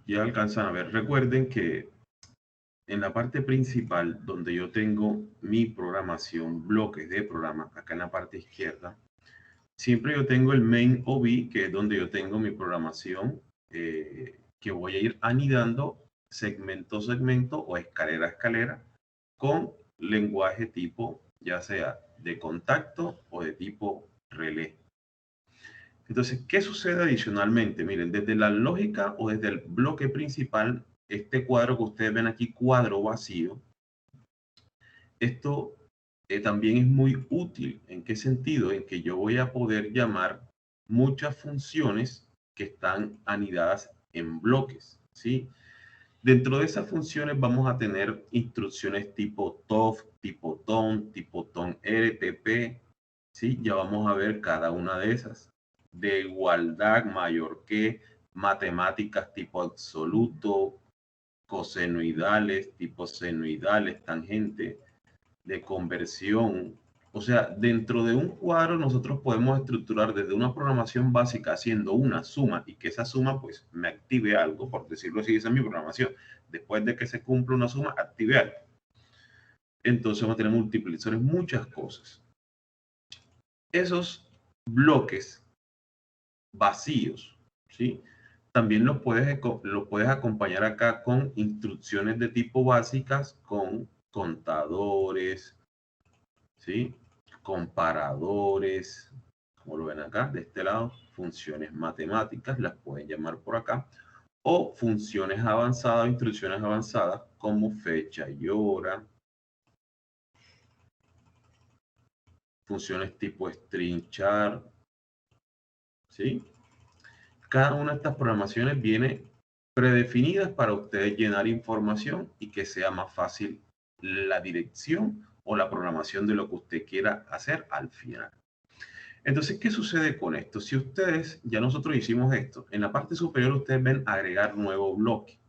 ya alcanzan a ver. Recuerden que en la parte principal, donde yo tengo mi programación, bloques de programa, acá en la parte izquierda, siempre yo tengo el main OB, que es donde yo tengo mi programación, que voy a ir anidando segmento a segmento o escalera a escalera con lenguaje tipo, ya sea de contacto o de tipo relé. Entonces, ¿qué sucede adicionalmente? Miren, desde la lógica o desde el bloque principal, este cuadro que ustedes ven aquí, cuadro vacío, esto también es muy útil. ¿En qué sentido? En que yo voy a poder llamar muchas funciones que están anidadas en bloques, ¿sí? Dentro de esas funciones vamos a tener instrucciones tipo TOF, tipo TON, tipo TON RTP, ¿sí? Ya vamos a ver cada una de esas. De igualdad, mayor que, matemáticas tipo absoluto, cosenoidales, tipo senoidales, tangente, de conversión. O sea, dentro de un cuadro nosotros podemos estructurar desde una programación básica haciendo una suma y que esa suma pues me active algo, por decirlo así, esa es mi programación. Después de que se cumpla una suma, active algo. Entonces vamos a tener multiplicadores, muchas cosas. Esos bloques vacíos, ¿sí? También lo puedes acompañar acá con instrucciones de tipo básicas, con contadores, ¿sí? Comparadores, como lo ven acá, de este lado, funciones matemáticas, las pueden llamar por acá, o funciones avanzadas, instrucciones avanzadas, como fecha y hora, funciones tipo string char, ¿sí? Cada una de estas programaciones viene predefinidas para ustedes llenar información y que sea más fácil la dirección o la programación de lo que usted quiera hacer al final. Entonces, ¿qué sucede con esto? Si ustedes, ya nosotros hicimos esto, en la parte superior ustedes ven agregar nuevo bloque.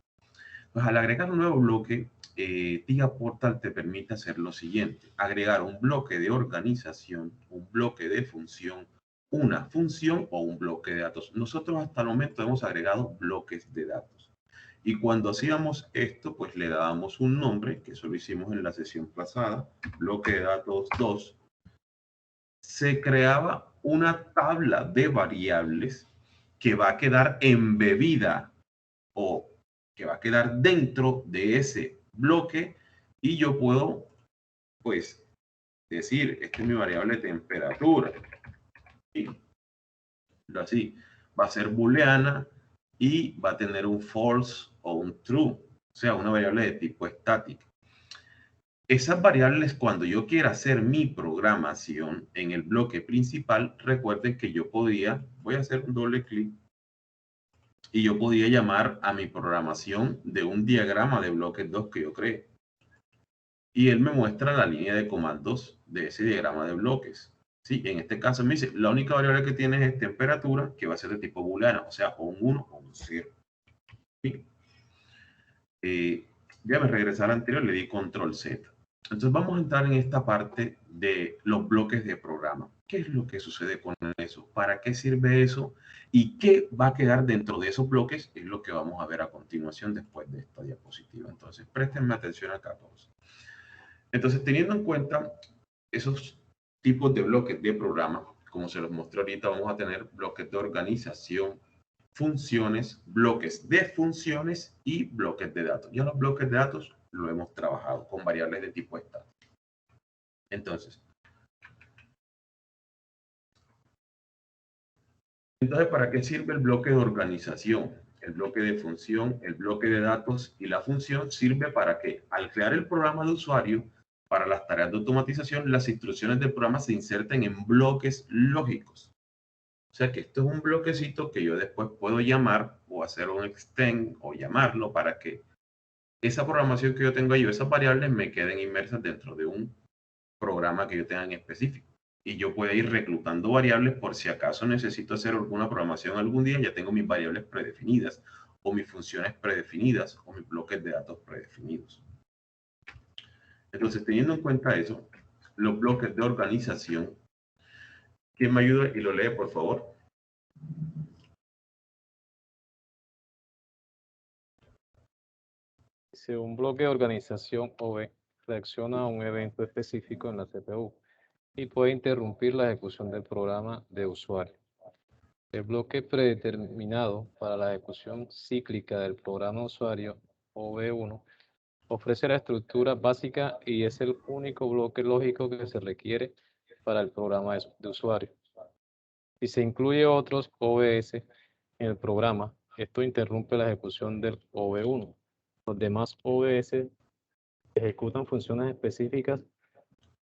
Pues al agregar un nuevo bloque, TIA Portal te permite hacer lo siguiente: agregar un bloque de organización, un bloque de función, una función o un bloque de datos. Nosotros hasta el momento hemos agregado bloques de datos. Y cuando hacíamos esto, pues le dábamos un nombre, que eso lo hicimos en la sesión pasada, bloque de datos 2. Se creaba una tabla de variables que va a quedar embebida o que va a quedar dentro de ese bloque y yo puedo, pues, decir, esta es mi variable de temperatura. Y así, va a ser booleana y va a tener un false o un true, o sea, una variable de tipo estática. Esas variables, cuando yo quiera hacer mi programación en el bloque principal, recuerden que yo podía, voy a hacer un doble clic y yo podía llamar a mi programación de un diagrama de bloques 2 que yo creé. Y él me muestra la línea de comandos de ese diagrama de bloques. Sí, en este caso me dice, la única variable que tienes es temperatura, que va a ser de tipo booleana, o sea, o un 1 o un 0. ¿Sí? Ya me regresé al anterior, le di control Z. Entonces vamos a entrar en esta parte de los bloques de programa. ¿Qué es lo que sucede con eso? ¿Para qué sirve eso? ¿Y qué va a quedar dentro de esos bloques? Es lo que vamos a ver a continuación después de esta diapositiva. Entonces, préstenme atención acá todos. Entonces, teniendo en cuenta esos tipos de bloques de programa, como se los mostré ahorita, vamos a tener bloques de organización, funciones, bloques de funciones y bloques de datos. Ya los bloques de datos lo hemos trabajado con variables de tipo estático. Entonces, ¿para qué sirve el bloque de organización? El bloque de función, el bloque de datos y la función sirve para que al crear el programa de usuario, para las tareas de automatización, las instrucciones del programa se inserten en bloques lógicos. O sea que esto es un bloquecito que yo después puedo llamar o hacer un extend o llamarlo para que esa programación que yo tengo ahí o esas variables me queden inmersas dentro de un programa que yo tenga en específico. Y yo puedo ir reclutando variables por si acaso necesito hacer alguna programación algún día, ya tengo mis variables predefinidas o mis funciones predefinidas o mis bloques de datos predefinidos. Entonces, teniendo en cuenta eso, los bloques de organización, ¿quién me ayuda y lo lee, por favor? Dice, un bloque de organización OV reacciona a un evento específico en la CPU y puede interrumpir la ejecución del programa de usuario. El bloque predeterminado para la ejecución cíclica del programa usuario OV1 ofrece la estructura básica y es el único bloque lógico que se requiere para el programa de usuario. Si se incluye otros OVS en el programa, esto interrumpe la ejecución del OV1. Los demás OVS ejecutan funciones específicas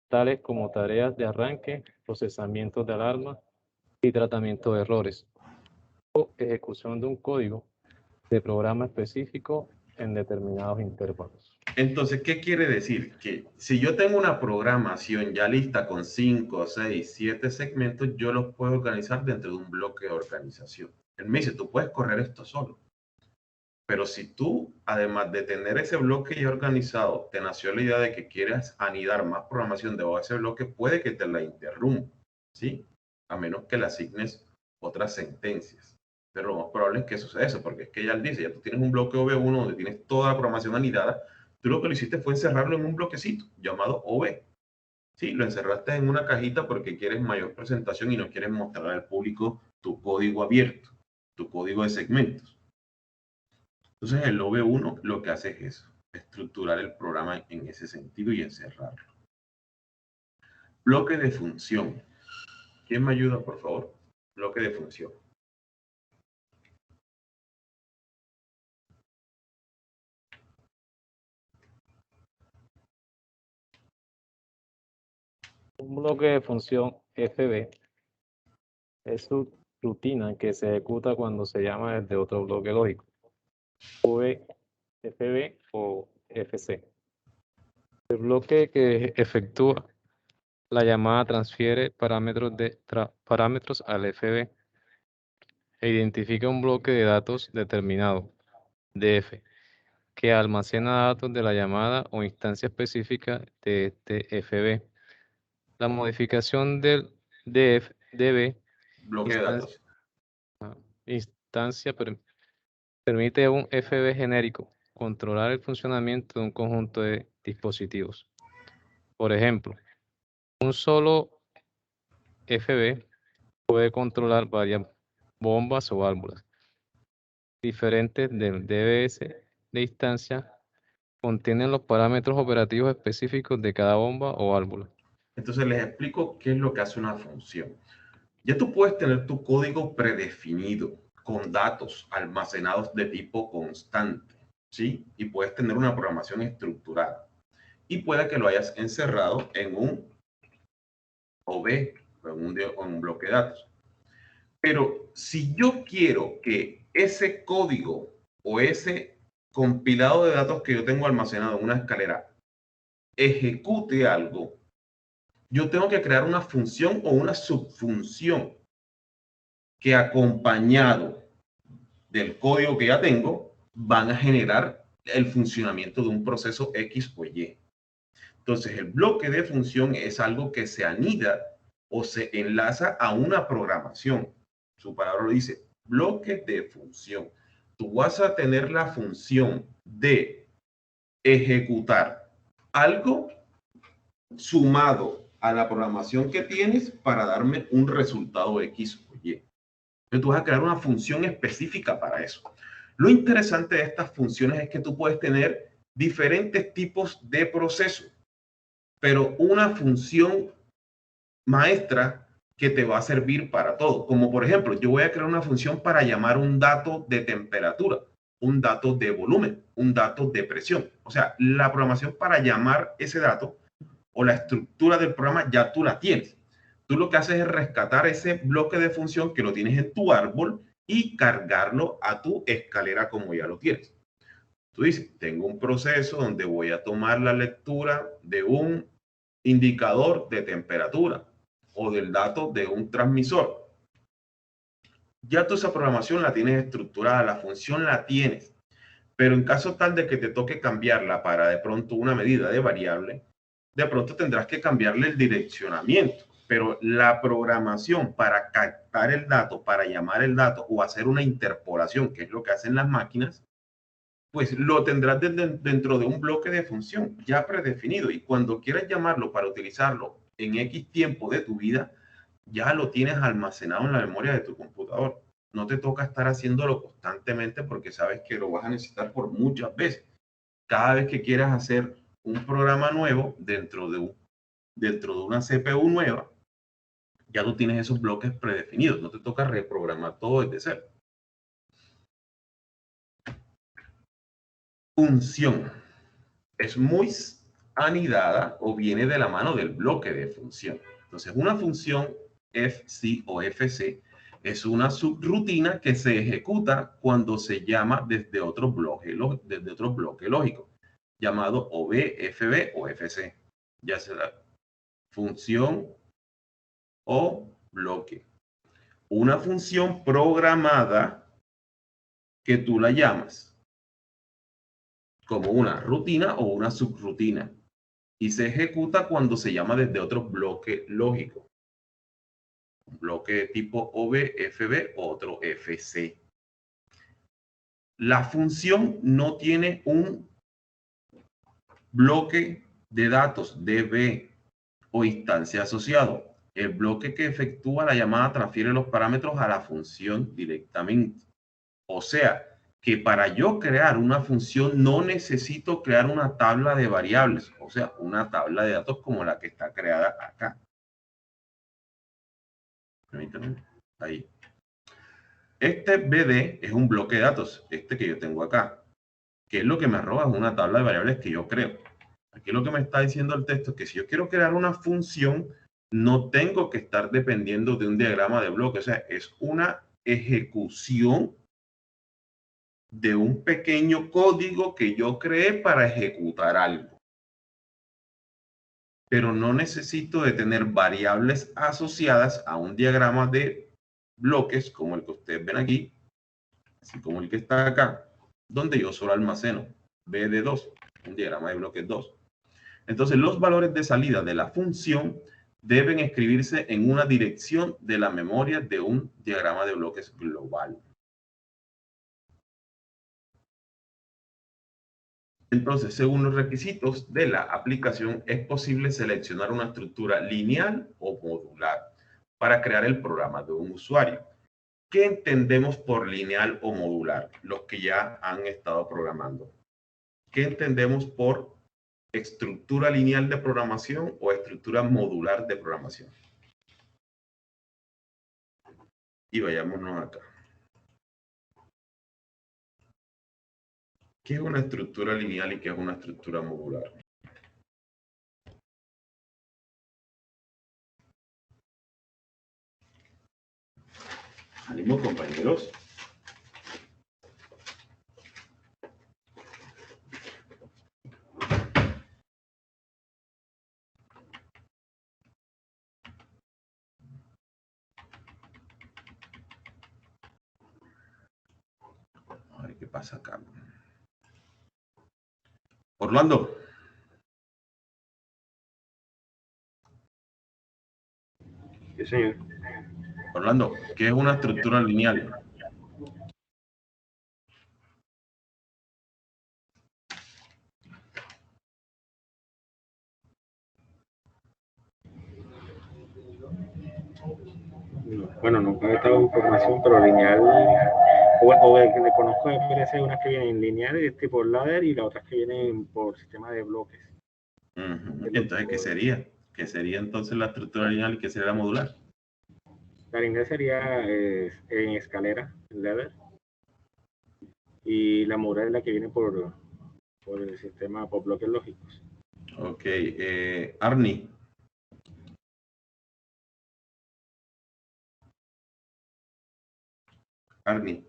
tales como tareas de arranque, procesamiento de alarma y tratamiento de errores, o ejecución de un código de programa específico en determinados intervalos. Entonces, ¿qué quiere decir? Que si yo tengo una programación ya lista con 5, 6, 7 segmentos, yo los puedo organizar dentro de un bloque de organización. Él me dice, tú puedes correr esto solo. Pero si tú, además de tener ese bloque ya organizado, te nació la idea de que quieres anidar más programación debajo de ese bloque, puede que te la interrumpa, ¿sí? A menos que le asignes otras sentencias. Pero lo más probable es que suceda eso, porque es que ya él dice, ya tú tienes un bloque OV1 donde tienes toda la programación anidada, tú lo que lo hiciste fue encerrarlo en un bloquecito llamado OV. Sí, lo encerraste en una cajita porque quieres mayor presentación y no quieres mostrar al público tu código abierto, tu código de segmentos. Entonces el OV1 lo que hace es eso, estructurar el programa en ese sentido y encerrarlo. Bloque de función. ¿Quién me ayuda, por favor? Bloque de función. Un bloque de función FB es su rutina que se ejecuta cuando se llama desde otro bloque lógico, V, FB o FC. El bloque que efectúa la llamada transfiere parámetros al FB e identifica un bloque de datos determinado, DF, que almacena datos de la llamada o instancia específica de este FB. La modificación del DB Bloque de datos. instancia permite a un FB genérico controlar el funcionamiento de un conjunto de dispositivos. Por ejemplo, un solo FB puede controlar varias bombas o válvulas diferentes del DBS de instancia. Contienen los parámetros operativos específicos de cada bomba o válvula. Entonces les explico qué es lo que hace una función. Ya tú puedes tener tu código predefinido con datos almacenados de tipo constante, ¿sí? Y puedes tener una programación estructurada. Y puede que lo hayas encerrado en un OV, o en un bloque de datos. Pero si yo quiero que ese código o ese compilado de datos que yo tengo almacenado en una escalera ejecute algo, yo tengo que crear una función o una subfunción que acompañado del código que ya tengo van a generar el funcionamiento de un proceso X o Y. Entonces, el bloque de función es algo que se anida o se enlaza a una programación. Su palabra lo dice, bloque de función. Tú vas a tener la función de ejecutar algo sumado a la programación que tienes para darme un resultado X o Y. Entonces, tú vas a crear una función específica para eso. Lo interesante de estas funciones es que tú puedes tener diferentes tipos de procesos, pero una función maestra que te va a servir para todo. Como por ejemplo, yo voy a crear una función para llamar un dato de temperatura, un dato de volumen, un dato de presión. O sea, la programación para llamar ese dato o la estructura del programa ya tú la tienes. Tú lo que haces es rescatar ese bloque de función que lo tienes en tu árbol y cargarlo a tu escalera como ya lo tienes. Tú dices, tengo un proceso donde voy a tomar la lectura de un indicador de temperatura o del dato de un transmisor. Ya tú esa programación la tienes estructurada, la función la tienes, pero en caso tal de que te toque cambiarla para de pronto una medida de variable, de pronto tendrás que cambiarle el direccionamiento, pero la programación para captar el dato, para llamar el dato o hacer una interpolación, que es lo que hacen las máquinas, pues lo tendrás dentro de un bloque de función ya predefinido. Y cuando quieras llamarlo para utilizarlo en X tiempo de tu vida, ya lo tienes almacenado en la memoria de tu computador. No te toca estar haciéndolo constantemente porque sabes que lo vas a necesitar por muchas veces. Cada vez que quieras hacer un programa nuevo dentro de una CPU nueva, ya tú tienes esos bloques predefinidos. No te toca reprogramar todo desde cero. Función. Es muy anidada o viene de la mano del bloque de función. Entonces, una función FC o FC es una subrutina que se ejecuta cuando se llama desde otro bloque lógico, llamado OB, FB o FC, ya sea función o bloque. Una función programada que tú la llamas como una rutina o una subrutina y se ejecuta cuando se llama desde otro bloque lógico. Un bloque tipo OB, FB o otro FC. La función no tiene un bloque de datos DB o instancia asociado. El bloque que efectúa la llamada transfiere los parámetros a la función directamente. O sea, que para yo crear una función no necesito crear una tabla de variables, o sea, una tabla de datos como la que está creada acá. Permítanme. Ahí. Este BD es un bloque de datos, este que yo tengo acá, que es lo que me arroja es una tabla de variables que yo creo. Aquí lo que me está diciendo el texto es que si yo quiero crear una función, no tengo que estar dependiendo de un diagrama de bloques, o sea, es una ejecución de un pequeño código que yo creé para ejecutar algo. Pero no necesito de tener variables asociadas a un diagrama de bloques como el que ustedes ven aquí, así como el que está acá, donde yo solo almaceno BD2, un diagrama de bloques 2. Entonces, los valores de salida de la función deben escribirse en una dirección de la memoria de un diagrama de bloques global. Entonces, según los requisitos de la aplicación, es posible seleccionar una estructura lineal o modular para crear el programa de un usuario. ¿Qué entendemos por lineal o modular? Los que ya han estado programando. ¿Qué entendemos por estructura lineal de programación o estructura modular de programación? Y vayámonos acá. ¿Qué es una estructura lineal y qué es una estructura modular? ¿Ánimo, compañeros? A ver qué pasa acá. Orlando. Sí, señor. Orlando, ¿qué es una estructura lineal? Bueno, nunca he estado en información, pero lineal, o el que le conozco me parece unas que vienen lineales, tipo ladder, y las otras que vienen por sistema de bloques. Entonces, ¿qué sería? ¿Qué sería entonces la estructura lineal y qué sería la modular? La lineal sería en escalera, ladder, y la modular es la que viene por el sistema, por bloques lógicos. Ok, Arnie. Arnie.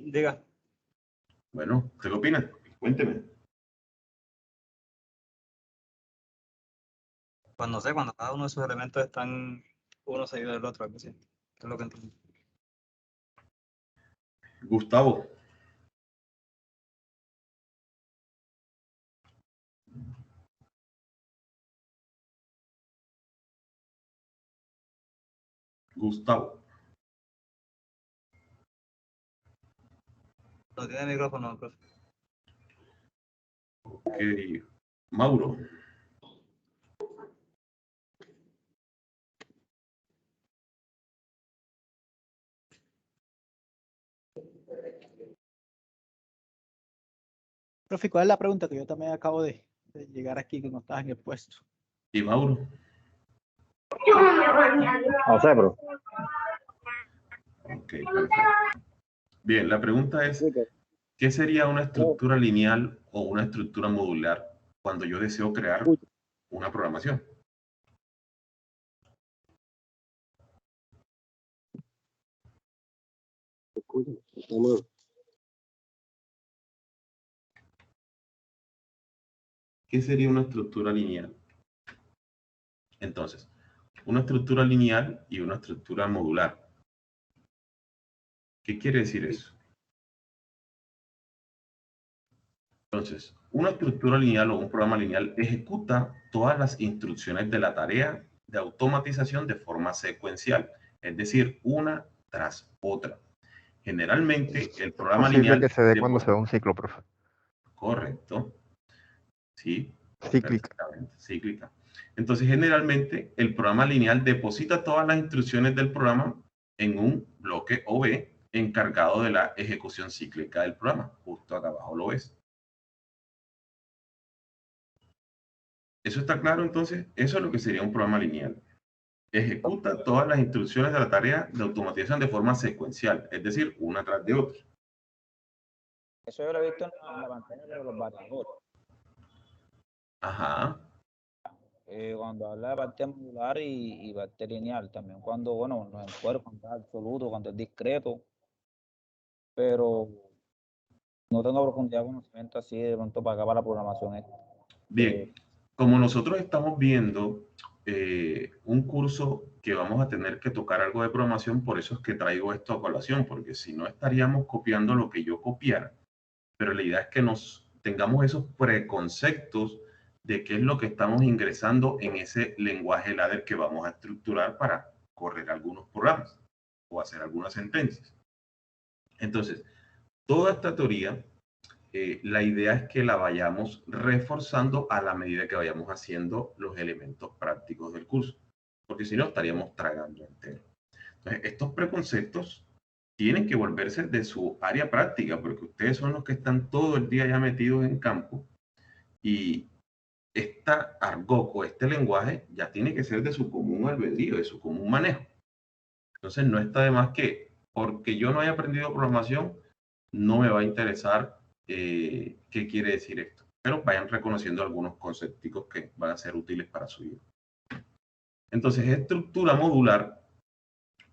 Diga. Bueno, ¿usted qué opina? Cuénteme. Pues no sé, cuando cada uno de sus elementos están uno seguido del otro, algo así. Es lo que entiendo. Gustavo. Gustavo. No tiene micrófono, profe. Ok. Mauro. Profe, ¿cuál es la pregunta? Que yo también acabo de llegar aquí, que no estaba en el puesto. ¿Y Mauro? No sé, bro. Ok, perfecto. Bien, la pregunta es, ¿qué sería una estructura lineal o una estructura modular cuando yo deseo crear una programación? ¿Qué sería una estructura lineal? Entonces, una estructura lineal y una estructura modular. ¿Qué quiere decir eso? Entonces, una estructura lineal o un programa lineal ejecuta todas las instrucciones de la tarea de automatización de forma secuencial, es decir, una tras otra. Generalmente, el programa Posible lineal... que se dé cuando se da un ciclo, profe. Correcto. Sí, Cíclica. perfectamente, cíclica. Entonces, generalmente, el programa lineal deposita todas las instrucciones del programa en un bloque OB encargado de la ejecución cíclica del programa. Justo acá abajo lo ves. ¿Eso está claro entonces? Eso es lo que sería un programa lineal. Ejecuta todas las instrucciones de la tarea de automatización de forma secuencial, es decir, una tras de otra. Eso yo lo he visto en la pantalla de los variadores. Ajá. Cuando habla de parte modular y parte lineal, también cuando, bueno, no es cuerpo, cuando es absoluto, cuando es discreto, pero no tengo profundidad de conocimiento así de pronto para acá para la programación. Bien, como nosotros estamos viendo un curso que vamos a tener que tocar algo de programación, por eso es que traigo esto a colación, porque si no estaríamos copiando lo que yo copiara. Pero la idea es que nos tengamos esos preconceptos de qué es lo que estamos ingresando en ese lenguaje ladder que vamos a estructurar para correr algunos programas o hacer algunas sentencias. Entonces, toda esta teoría, la idea es que la vayamos reforzando a la medida que vayamos haciendo los elementos prácticos del curso, porque si no estaríamos tragando entero. Entonces, estos preconceptos tienen que volverse de su área práctica, porque ustedes son los que están todo el día ya metidos en campo y esta argot o este lenguaje ya tiene que ser de su común albedrío, de su común manejo. Entonces no está de más que, porque yo no haya aprendido programación, no me va a interesar qué quiere decir esto. Pero vayan reconociendo algunos conceptos que van a ser útiles para su vida. Entonces, estructura modular.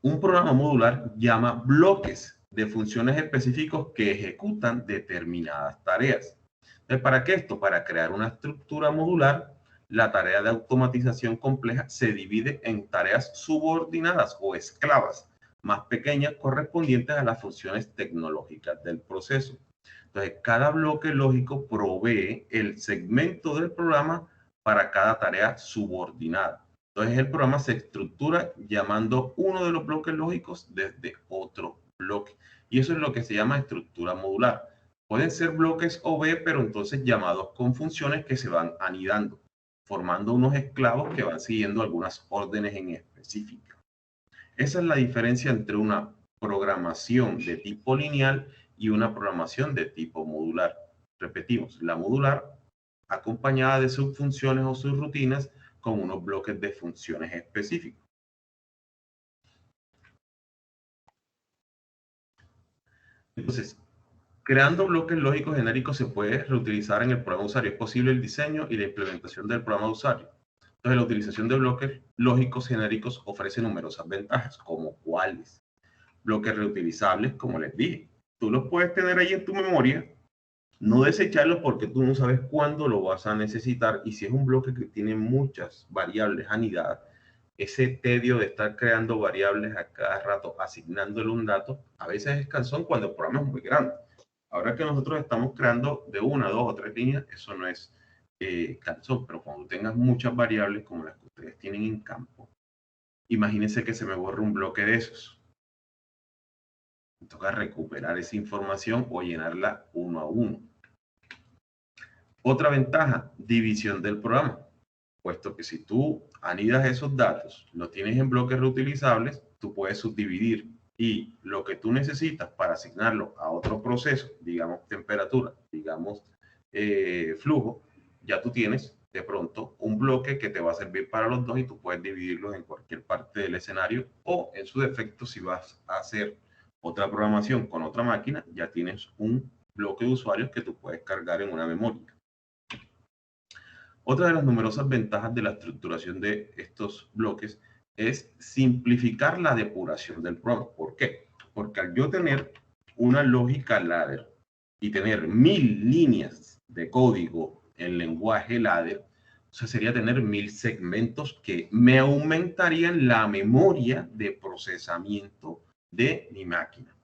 Un programa modular llama bloques de funciones específicos que ejecutan determinadas tareas. Entonces, ¿para qué esto? Para crear una estructura modular, la tarea de automatización compleja se divide en tareas subordinadas o esclavas, más pequeñas correspondientes a las funciones tecnológicas del proceso. Entonces, cada bloque lógico provee el segmento del programa para cada tarea subordinada. Entonces, el programa se estructura llamando uno de los bloques lógicos desde otro bloque. Y eso es lo que se llama estructura modular. Pueden ser bloques OB, pero entonces llamados con funciones que se van anidando, formando unos esclavos que van siguiendo algunas órdenes en específico. Esa es la diferencia entre una programación de tipo lineal y una programación de tipo modular. Repetimos, la modular acompañada de subfunciones o subrutinas con unos bloques de funciones específicos. Entonces, creando bloques lógicos genéricos se puede reutilizar en el programa de usuario. Es posible el diseño y la implementación del programa de usuario. Entonces, la utilización de bloques lógicos genéricos ofrece numerosas ventajas, como cuáles. Bloques reutilizables, como les dije. Tú los puedes tener ahí en tu memoria, no desecharlos porque tú no sabes cuándo lo vas a necesitar. Y si es un bloque que tiene muchas variables anidadas, ese tedio de estar creando variables a cada rato, asignándole un dato, a veces es cansón cuando el programa es muy grande. Ahora que nosotros estamos creando de una, dos o tres líneas, eso no es cansón, pero cuando tengas muchas variables como las que ustedes tienen en campo, Imagínense que se me borra un bloque de esos. Me toca recuperar esa información o llenarla uno a uno. Otra ventaja, división del programa. Puesto que si tú anidas esos datos, los tienes en bloques reutilizables, tú puedes subdividir y lo que tú necesitas para asignarlo a otro proceso, digamos temperatura, digamos flujo, ya tú tienes de pronto un bloque que te va a servir para los dos y tú puedes dividirlos en cualquier parte del escenario o en su defecto si vas a hacer otra programación con otra máquina, ya tienes un bloque de usuarios que tú puedes cargar en una memoria. Otra de las numerosas ventajas de la estructuración de estos bloques es simplificar la depuración del programa. ¿Por qué? Porque al yo tener una lógica ladder y tener 1000 líneas de código en lenguaje ladder, o sea, sería tener 1000 segmentos que me aumentarían la memoria de procesamiento de mi máquina.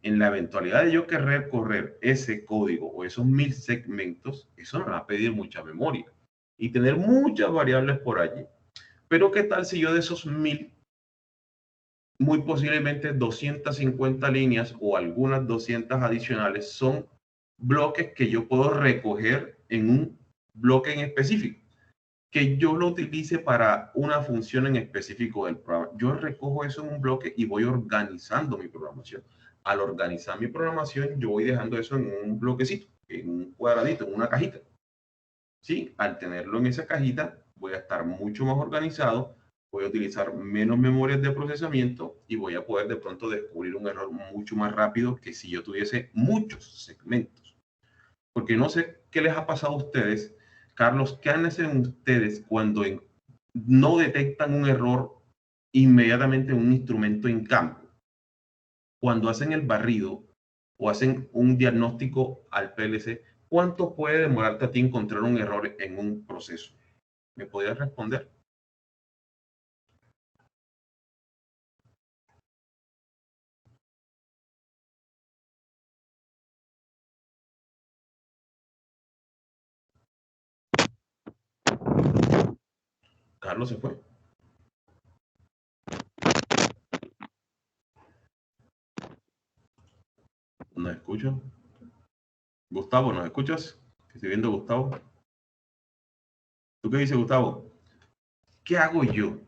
En la eventualidad de yo querer correr ese código o esos 1000 segmentos, eso me va a pedir mucha memoria y tener muchas variables por allí. Pero ¿qué tal si yo de esos 1000, muy posiblemente 250 líneas o algunas 200 adicionales son bloques que yo puedo recoger en un bloque en específico, que yo lo utilice para una función en específico del programa? Yo recojo eso en un bloque y voy organizando mi programación. Al organizar mi programación, yo voy dejando eso en un bloquecito, en un cuadradito, en una cajita. Sí, al tenerlo en esa cajita voy a estar mucho más organizado, voy a utilizar menos memorias de procesamiento y voy a poder de pronto descubrir un error mucho más rápido que si yo tuviese muchos segmentos. Porque no sé qué les ha pasado a ustedes, Carlos, ¿qué hacen ustedes cuando no detectan un error inmediatamente en un instrumento en campo? Cuando hacen el barrido o hacen un diagnóstico al PLC, ¿cuánto puede demorarte a ti encontrar un error en un proceso? ¿Me podrías responder? Carlos se fue. ¿Nos escucho? Gustavo, ¿nos escuchas? Estoy viendo a Gustavo. ¿Tú qué dices, Gustavo? ¿Qué hago yo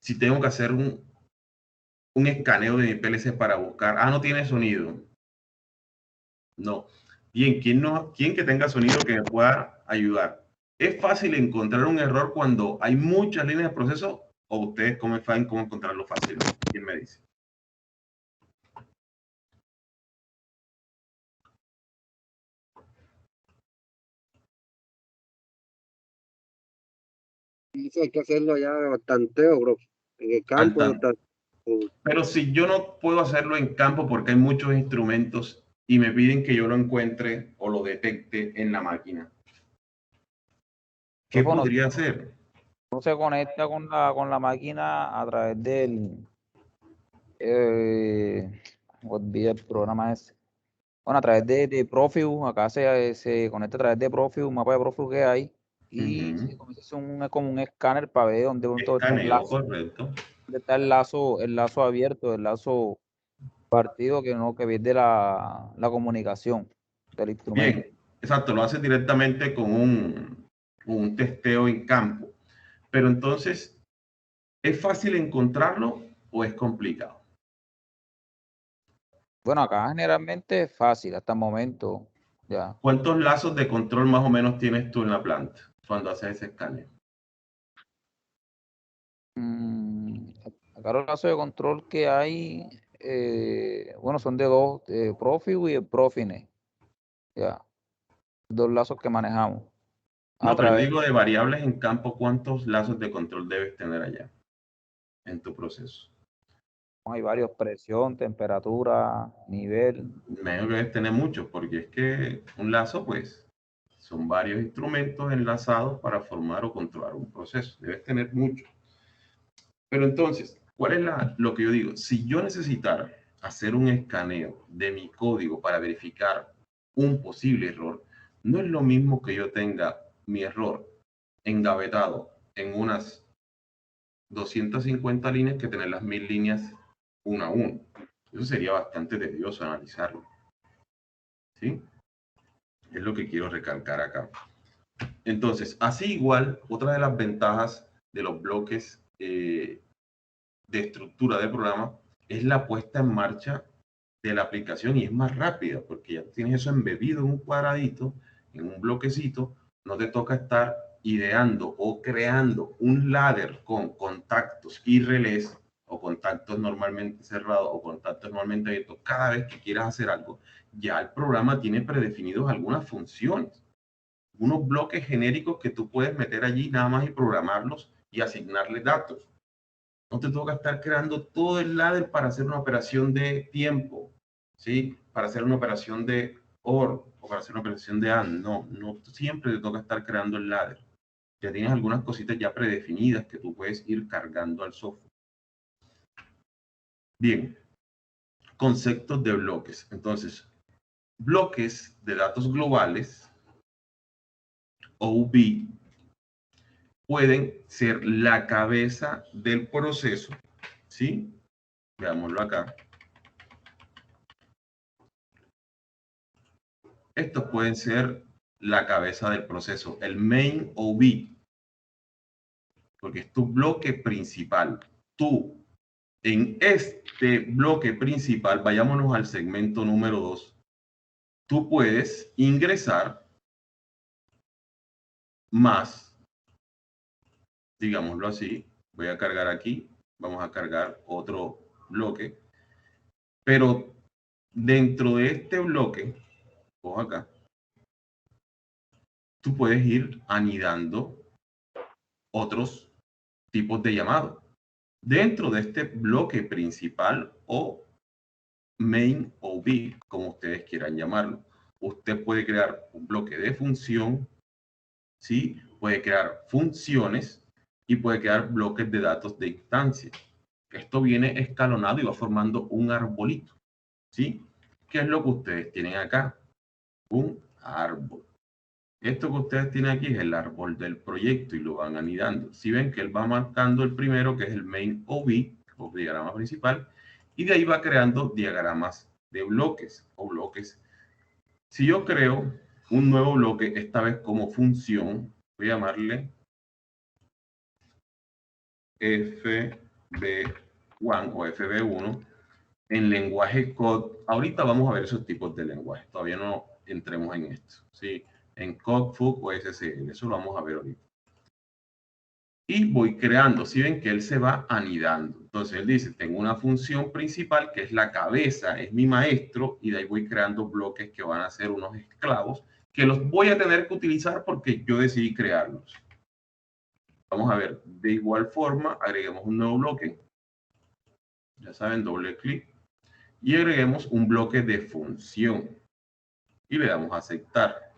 si tengo que hacer un escaneo de mi PLC para buscar? Ah, no tiene sonido. No. Bien, ¿quién que tenga sonido que me pueda ayudar? ¿Es fácil encontrar un error cuando hay muchas líneas de proceso? ¿O ustedes saben cómo encontrarlo fácil? ¿Quién me dice? Eso hay que hacerlo ya al tanteo, bro. En el campo. Pero si yo no puedo hacerlo en campo porque hay muchos instrumentos y me piden que yo lo encuentre o lo detecte en la máquina, ¿qué podría hacer? No se conecta con la máquina a través del olvidé el programa ese. Bueno, a través de Profibus, acá se conecta a través de Profibus, mapa de Profibus que hay, y se comienza a hacer como un escáner para ver dónde Escaneo, correcto. está el lazo abierto, el lazo partido que pierde la comunicación del instrumento. Bien, exacto, lo haces directamente con un testeo en campo. Pero entonces, ¿es fácil encontrarlo o es complicado? Bueno, acá generalmente es fácil hasta el momento. Ya. ¿Cuántos lazos de control más o menos tienes tú en la planta cuando haces ese escaneo? Acá los lazos de control que hay, bueno, son de dos, Profibus y el Profine. Ya. Dos lazos que manejamos. No, pero yo digo de variables en campo, ¿cuántos lazos de control debes tener allá en tu proceso? Hay varios: presión, temperatura, nivel. Menos que debes tener muchos, porque es que un lazo, pues, son varios instrumentos enlazados para formar o controlar un proceso. Debes tener muchos. Pero entonces, ¿cuál es lo que yo digo? Si yo necesitara hacer un escaneo de mi código para verificar un posible error, no es lo mismo que yo tenga mi error engavetado en unas 250 líneas que tener las 1000 líneas una a uno. Eso sería bastante tedioso analizarlo. ¿Sí? Es lo que quiero recalcar acá. Entonces, así igual, otra de las ventajas de los bloques de estructura de programa es la puesta en marcha de la aplicación, y es más rápida porque ya tienes eso embebido en un cuadradito, en un bloquecito. No te toca estar ideando o creando un ladder con contactos y relés, o contactos normalmente cerrados o contactos normalmente abiertos. Cada vez que quieras hacer algo, ya el programa tiene predefinidos algunas funciones, unos bloques genéricos que tú puedes meter allí nada más y programarlos y asignarle datos. No te toca estar creando todo el ladder para hacer una operación de tiempo, ¿sí? Para hacer una operación de OR o para hacer una operación de AND. No, no siempre te toca estar creando el ladder. Ya tienes algunas cositas ya predefinidas que tú puedes ir cargando al software. Bien, conceptos de bloques. Entonces, bloques de datos globales, OB, pueden ser la cabeza del proceso, ¿sí? Veámoslo acá. Estos pueden ser la cabeza del proceso, el main OB, porque es tu bloque principal. Tú, en este bloque principal, vayámonos al segmento número 2, tú puedes ingresar más, digámoslo así. Voy a cargar aquí, vamos a cargar otro bloque, pero dentro de este bloque, ojo acá, tú puedes ir anidando otros tipos de llamado dentro de este bloque principal o main OB, como ustedes quieran llamarlo. Usted puede crear un bloque de función, ¿sí? Puede crear funciones y puede crear bloques de datos de instancia. Esto viene escalonado y va formando un arbolito, ¿sí? ¿Qué es lo que ustedes tienen acá? Un árbol. Esto que ustedes tienen aquí es el árbol del proyecto y lo van anidando. Si ven que él va marcando el primero, que es el main OB, o diagrama principal, y de ahí va creando diagramas de bloques o bloques. Si yo creo un nuevo bloque, esta vez como función, voy a llamarle FB1 o FB1 en lenguaje code. Ahorita vamos a ver esos tipos de lenguaje. Todavía no entremos en esto, ¿sí? En code, FUG o SCL. Eso lo vamos a ver ahorita. Y voy creando. Si ven que él se va anidando. Entonces él dice, tengo una función principal que es la cabeza, es mi maestro, y de ahí voy creando bloques que van a ser unos esclavos que los voy a tener que utilizar porque yo decidí crearlos. Vamos a ver, de igual forma, agreguemos un nuevo bloque. Ya saben, doble clic. Y agreguemos un bloque de función. Y le damos a aceptar.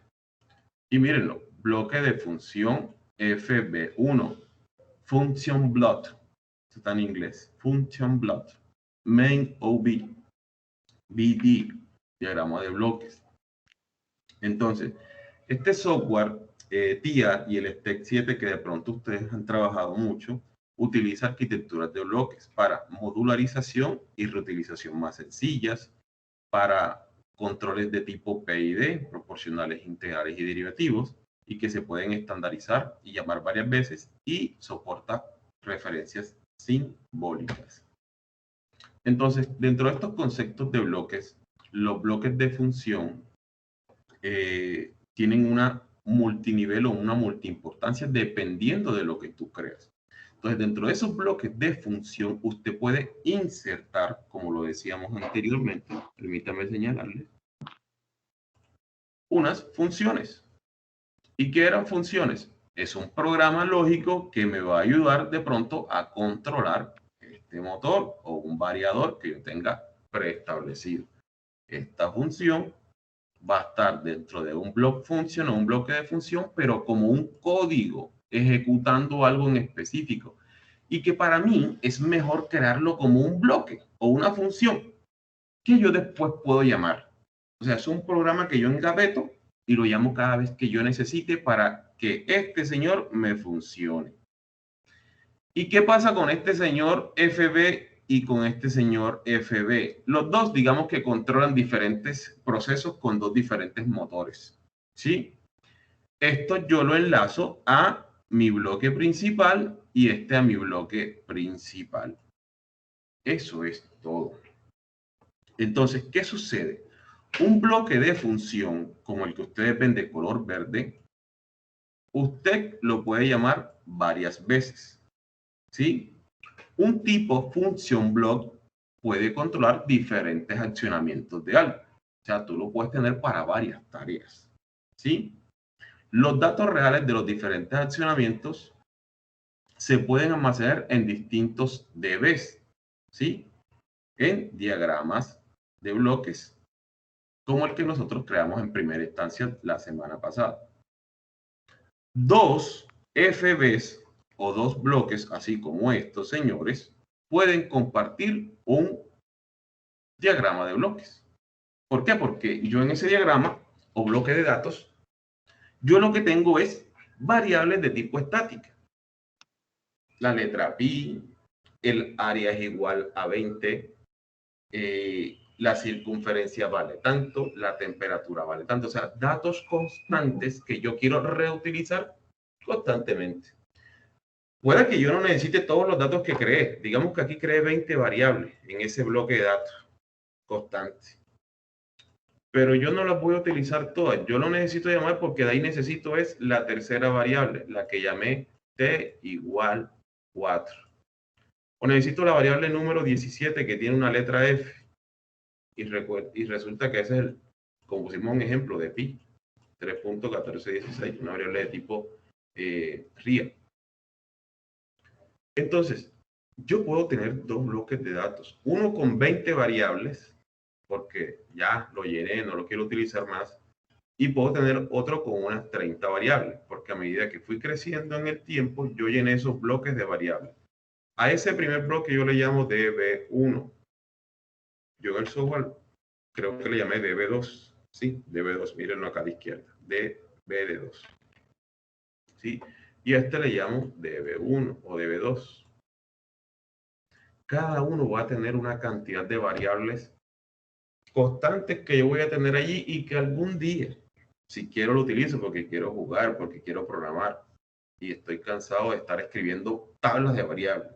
Y mírenlo, bloque de función FB1. Function block. Esto está en inglés. Function block. Main OB. BD. Diagrama de bloques. Entonces, este software, TIA y el STEC 7, que de pronto ustedes han trabajado mucho, utiliza arquitecturas de bloques para modularización y reutilización más sencillas, para controles de tipo PID, proporcionales, integrales y derivativos, y que se pueden estandarizar y llamar varias veces, y soporta referencias simbólicas. Entonces, dentro de estos conceptos de bloques, los bloques de función tienen una multinivel o una multiimportancia dependiendo de lo que tú creas. Entonces, dentro de esos bloques de función, usted puede insertar, como lo decíamos anteriormente, permítame señalarles, unas funciones. ¿Y qué eran funciones? Es un programa lógico que me va a ayudar de pronto a controlar este motor o un variador que yo tenga preestablecido. Esta función va a estar dentro de un block function o un bloque de función, pero como un código ejecutando algo en específico. Y que para mí es mejor crearlo como un bloque o una función que yo después puedo llamar. O sea, es un programa que yo engaveto y lo llamo cada vez que yo necesite para que este señor me funcione. ¿Y qué pasa con este señor FB y con este señor FB? Los dos, digamos que controlan diferentes procesos con dos diferentes motores, ¿sí? Esto yo lo enlazo a mi bloque principal y este a mi bloque principal. Eso es todo. Entonces, ¿qué sucede? Un bloque de función, como el que ustedes ven de color verde, usted lo puede llamar varias veces, ¿sí? Un tipo función block puede controlar diferentes accionamientos de algo. O sea, tú lo puedes tener para varias tareas, ¿sí? Los datos reales de los diferentes accionamientos se pueden almacenar en distintos DBs, ¿sí? En diagramas de bloques, como el que nosotros creamos en primera instancia la semana pasada. Dos FBs o dos bloques, así como estos señores, pueden compartir un diagrama de bloques. ¿Por qué? Porque yo en ese diagrama o bloque de datos, yo lo que tengo es variables de tipo estática. La letra pi, el área es igual a 20, la circunferencia vale tanto, la temperatura vale tanto. O sea, datos constantes que yo quiero reutilizar constantemente. Puede que yo no necesite todos los datos que creé. Digamos que aquí creé 20 variables en ese bloque de datos constantes. Pero yo no las voy a utilizar todas. Yo lo necesito llamar porque de ahí necesito es la tercera variable, la que llamé t igual 4. O necesito la variable número 17 que tiene una letra f. Y resulta que ese es el, como pusimos un ejemplo de pi, 3.1416, una variable de tipo real. Entonces, yo puedo tener dos bloques de datos, uno con 20 variables, porque ya lo llené, no lo quiero utilizar más, y puedo tener otro con unas 30 variables, porque a medida que fui creciendo en el tiempo, yo llené esos bloques de variables. A ese primer bloque yo le llamo DB1. Yo en el software creo que le llamé DB2. Sí, DB2, mírenlo acá a la izquierda, DB2. ¿Sí? Y a este le llamo DB1 o DB2. Cada uno va a tener una cantidad de variables constantes que yo voy a tener allí y que algún día, si quiero, lo utilizo porque quiero jugar, porque quiero programar y estoy cansado de estar escribiendo tablas de variables.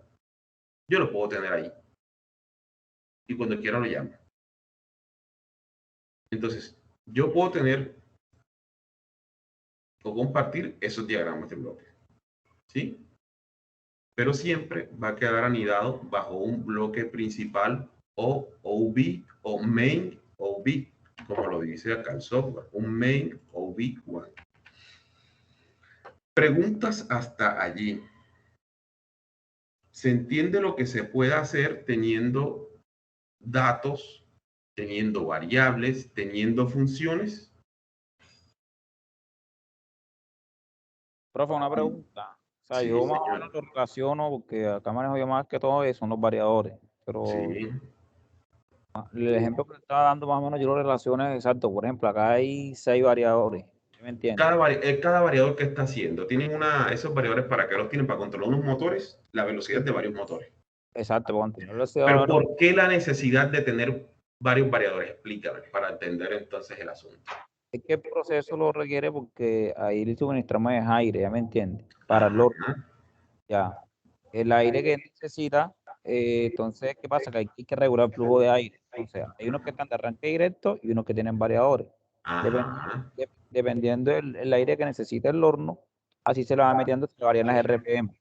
Yo lo puedo tener ahí. Y cuando quiera lo llamo. Entonces, yo puedo tener o compartir esos diagramas de bloques. ¿Sí? Pero siempre va a quedar anidado bajo un bloque principal o OB o main OB, como lo dice acá el software, un main OB1. Preguntas hasta allí. ¿Se entiende lo que se puede hacer teniendo datos, teniendo variables, teniendo funciones? Profe, una pregunta. O sea, Sí, yo más o señor. menos lo relaciono porque acá manejo yo más que todo son los variadores. Pero Sí. el ejemplo que le estaba dando más o menos yo lo relaciono exacto. Por ejemplo, acá hay 6 variadores. ¿Sí me entiendes? Cada variador que está haciendo, tienen esos variadores para que los tienen para controlar unos motores, la velocidad de varios motores. Exacto, para continuar Pero ¿por qué la necesidad de tener varios variadores? Explícame, para entender entonces el asunto. es que el proceso lo requiere porque ahí le suministramos es aire, ¿ya me entiendes? Para el horno. Ajá. Ya. El aire que necesita, entonces, ¿qué pasa? Que hay que regular el flujo de aire. O sea, hay unos que están de arranque directo y unos que tienen variadores. Ajá. Dependiendo el aire que necesita el horno, así se lo va metiendo, se varían las RPM.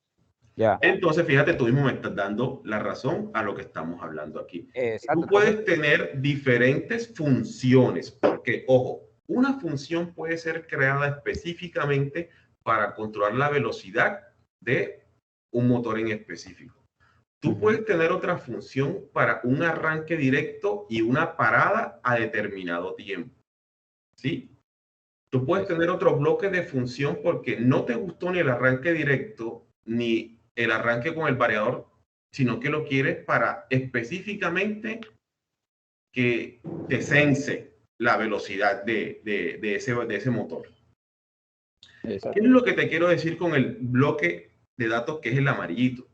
Ya. Entonces, fíjate, tú mismo me estás dando la razón a lo que estamos hablando aquí. Exacto. Tú puedes tener diferentes funciones, porque, ojo, una función puede ser creada específicamente para controlar la velocidad de un motor en específico. Tú puedes tener otra función para un arranque directo y una parada a determinado tiempo. ¿Sí? Tú puedes tener otro bloque de función porque no te gustó ni el arranque directo ni el arranque con el variador, sino que lo quieres para específicamente que te sense la velocidad de ese motor. Exacto. ¿Qué es lo que te quiero decir con el bloque de datos que es el amarillito?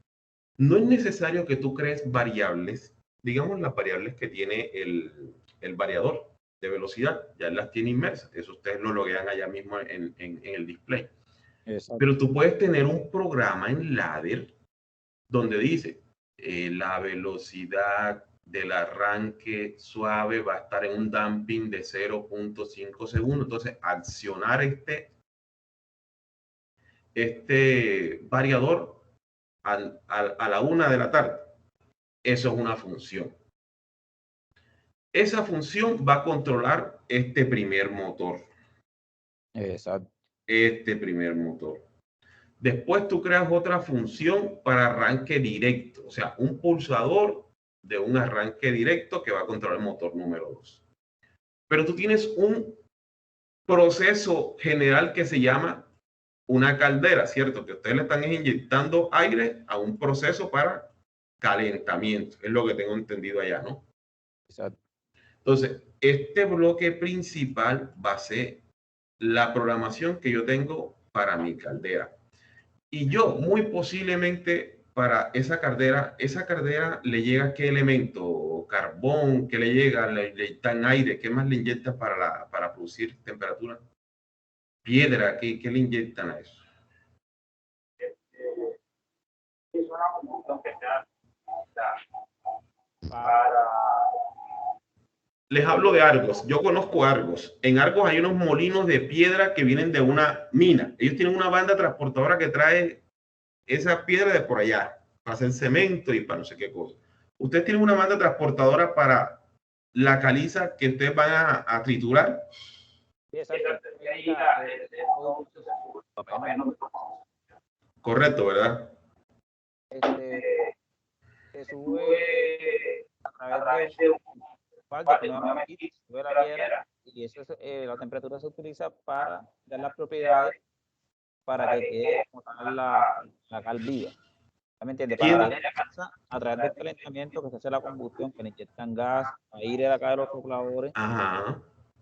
No es necesario que tú crees variables, digamos las variables que tiene el variador de velocidad, ya las tiene inmersas, eso ustedes lo loguean allá mismo en el display. Exacto. Pero tú puedes tener un programa en ladder donde dice la velocidad del arranque suave va a estar en un damping de 0.5 segundos. Entonces, accionar este variador a la 1 de la tarde. Eso es una función. Esa función va a controlar este primer motor. Exacto. Este primer motor. Después tú creas otra función para arranque directo. O sea, un pulsador de un arranque directo que va a controlar el motor número 2. Pero tú tienes un proceso general que se llama una caldera, ¿cierto? Que ustedes le están inyectando aire a un proceso para calentamiento. Es lo que tengo entendido allá, ¿no? Exacto. Entonces, este bloque principal va a ser la programación que yo tengo para mi caldera. Y yo, muy posiblemente, para esa caldera le llega qué elemento, carbón, que le llega, le inyectan aire, ¿qué más le inyectan para producir temperatura? Piedra, ¿qué le inyectan a eso? Es una función que está para... Les hablo de Argos. Yo conozco Argos. En Argos hay unos molinos de piedra que vienen de una mina. Ellos tienen una banda transportadora que trae esa piedra de por allá para hacer cemento y para no sé qué cosa. Ustedes tienen una banda transportadora para la caliza que ustedes van a triturar. Sí, exacto. Correcto, ¿verdad? Se sube a través de un sube la piedra y eso es, la temperatura se utiliza para dar las propiedades para que quede la cal viva. ¿Me entiendes? Para darle a través del calentamiento que se hace la combustión, que le inyectan gas, aire de acá de los sopladores,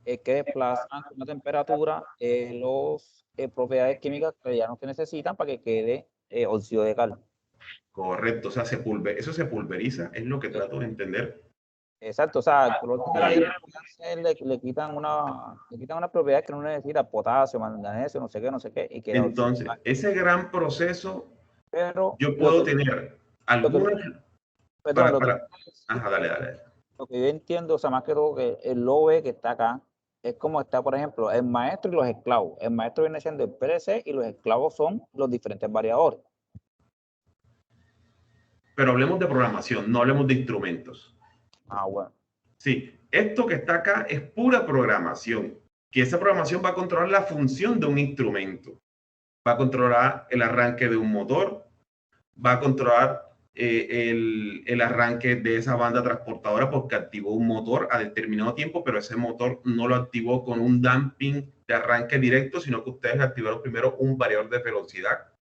que desplazan con una temperatura las propiedades químicas que ya no se necesitan para que quede óxido de cal. Correcto, o sea, eso se pulveriza, es lo que trato de entender. Exacto, o sea, el color de la hierba le quitan una propiedad que no necesita, potasio, manganeso, no sé qué, y que entonces, ese gran proceso, pero yo puedo tener algunas... Ajá, dale. Lo que yo entiendo, o sea, más que todo, que el LOVE que está acá, es como está, por ejemplo, el maestro y los esclavos. El maestro viene siendo el PLC y los esclavos son los diferentes variadores. Pero hablemos de programación, no hablemos de instrumentos. Ah, bueno. Sí, esto que está acá es pura programación, que esa programación va a controlar la función de un instrumento, va a controlar el arranque de un motor, va a controlar el arranque de esa banda transportadora porque activó un motor a determinado tiempo, pero ese motor no lo activó con un damping de arranque directo, sino que ustedes activaron primero un variador de velocidad,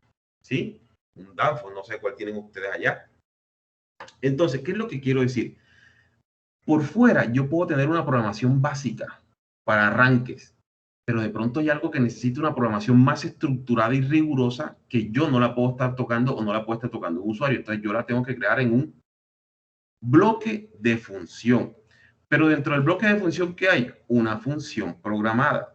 ¿sí? Un DANFO, no sé cuál tienen ustedes allá. Entonces, ¿qué es lo que quiero decir? Por fuera yo puedo tener una programación básica para arranques, pero de pronto hay algo que necesita una programación más estructurada y rigurosa que yo no la puedo estar tocando o no la puede estar tocando un usuario. Entonces yo la tengo que crear en un bloque de función. Pero dentro del bloque de función, ¿qué hay? Una función programada.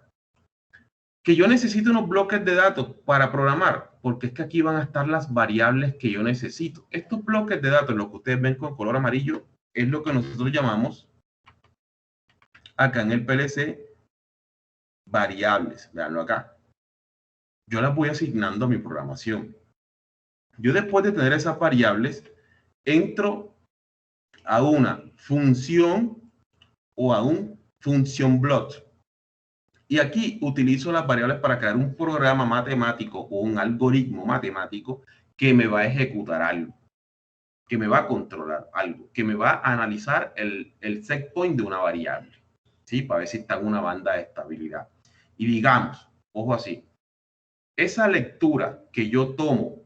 Que yo necesito unos bloques de datos para programar, porque es que aquí van a estar las variables que yo necesito. Estos bloques de datos, lo que ustedes ven con color amarillo, es lo que nosotros llamamos acá en el PLC variables. Veanlo acá. Yo las voy asignando a mi programación. Yo después de tener esas variables, entro a una función o a un function block. Y aquí utilizo las variables para crear un programa matemático o un algoritmo matemático que me va a ejecutar algo, que me va a controlar algo, que me va a analizar el set point de una variable, ¿sí? Para ver si está en una banda de estabilidad. Y digamos, ojo así, esa lectura que yo tomo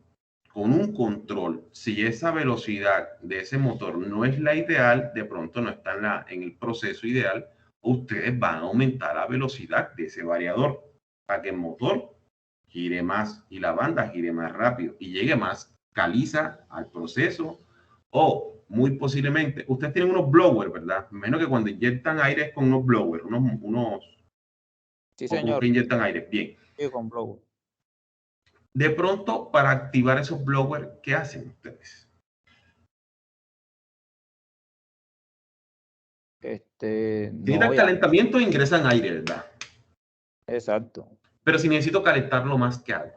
con un control, si esa velocidad de ese motor no es la ideal, de pronto no está en el proceso ideal, ustedes van a aumentar la velocidad de ese variador para que el motor gire más y la banda gire más rápido y llegue más caliza al proceso, o muy posiblemente, ustedes tienen unos blowers, ¿verdad? Menos que cuando inyectan aire es con unos blowers, Sí, o como señor. que inyectan aire. Bien. Sí, con blower. De pronto, para activar esos blowers, ¿qué hacen ustedes? Si necesitan calentamiento, ingresan aire, ¿verdad? Exacto. Pero si necesito calentarlo más que agua.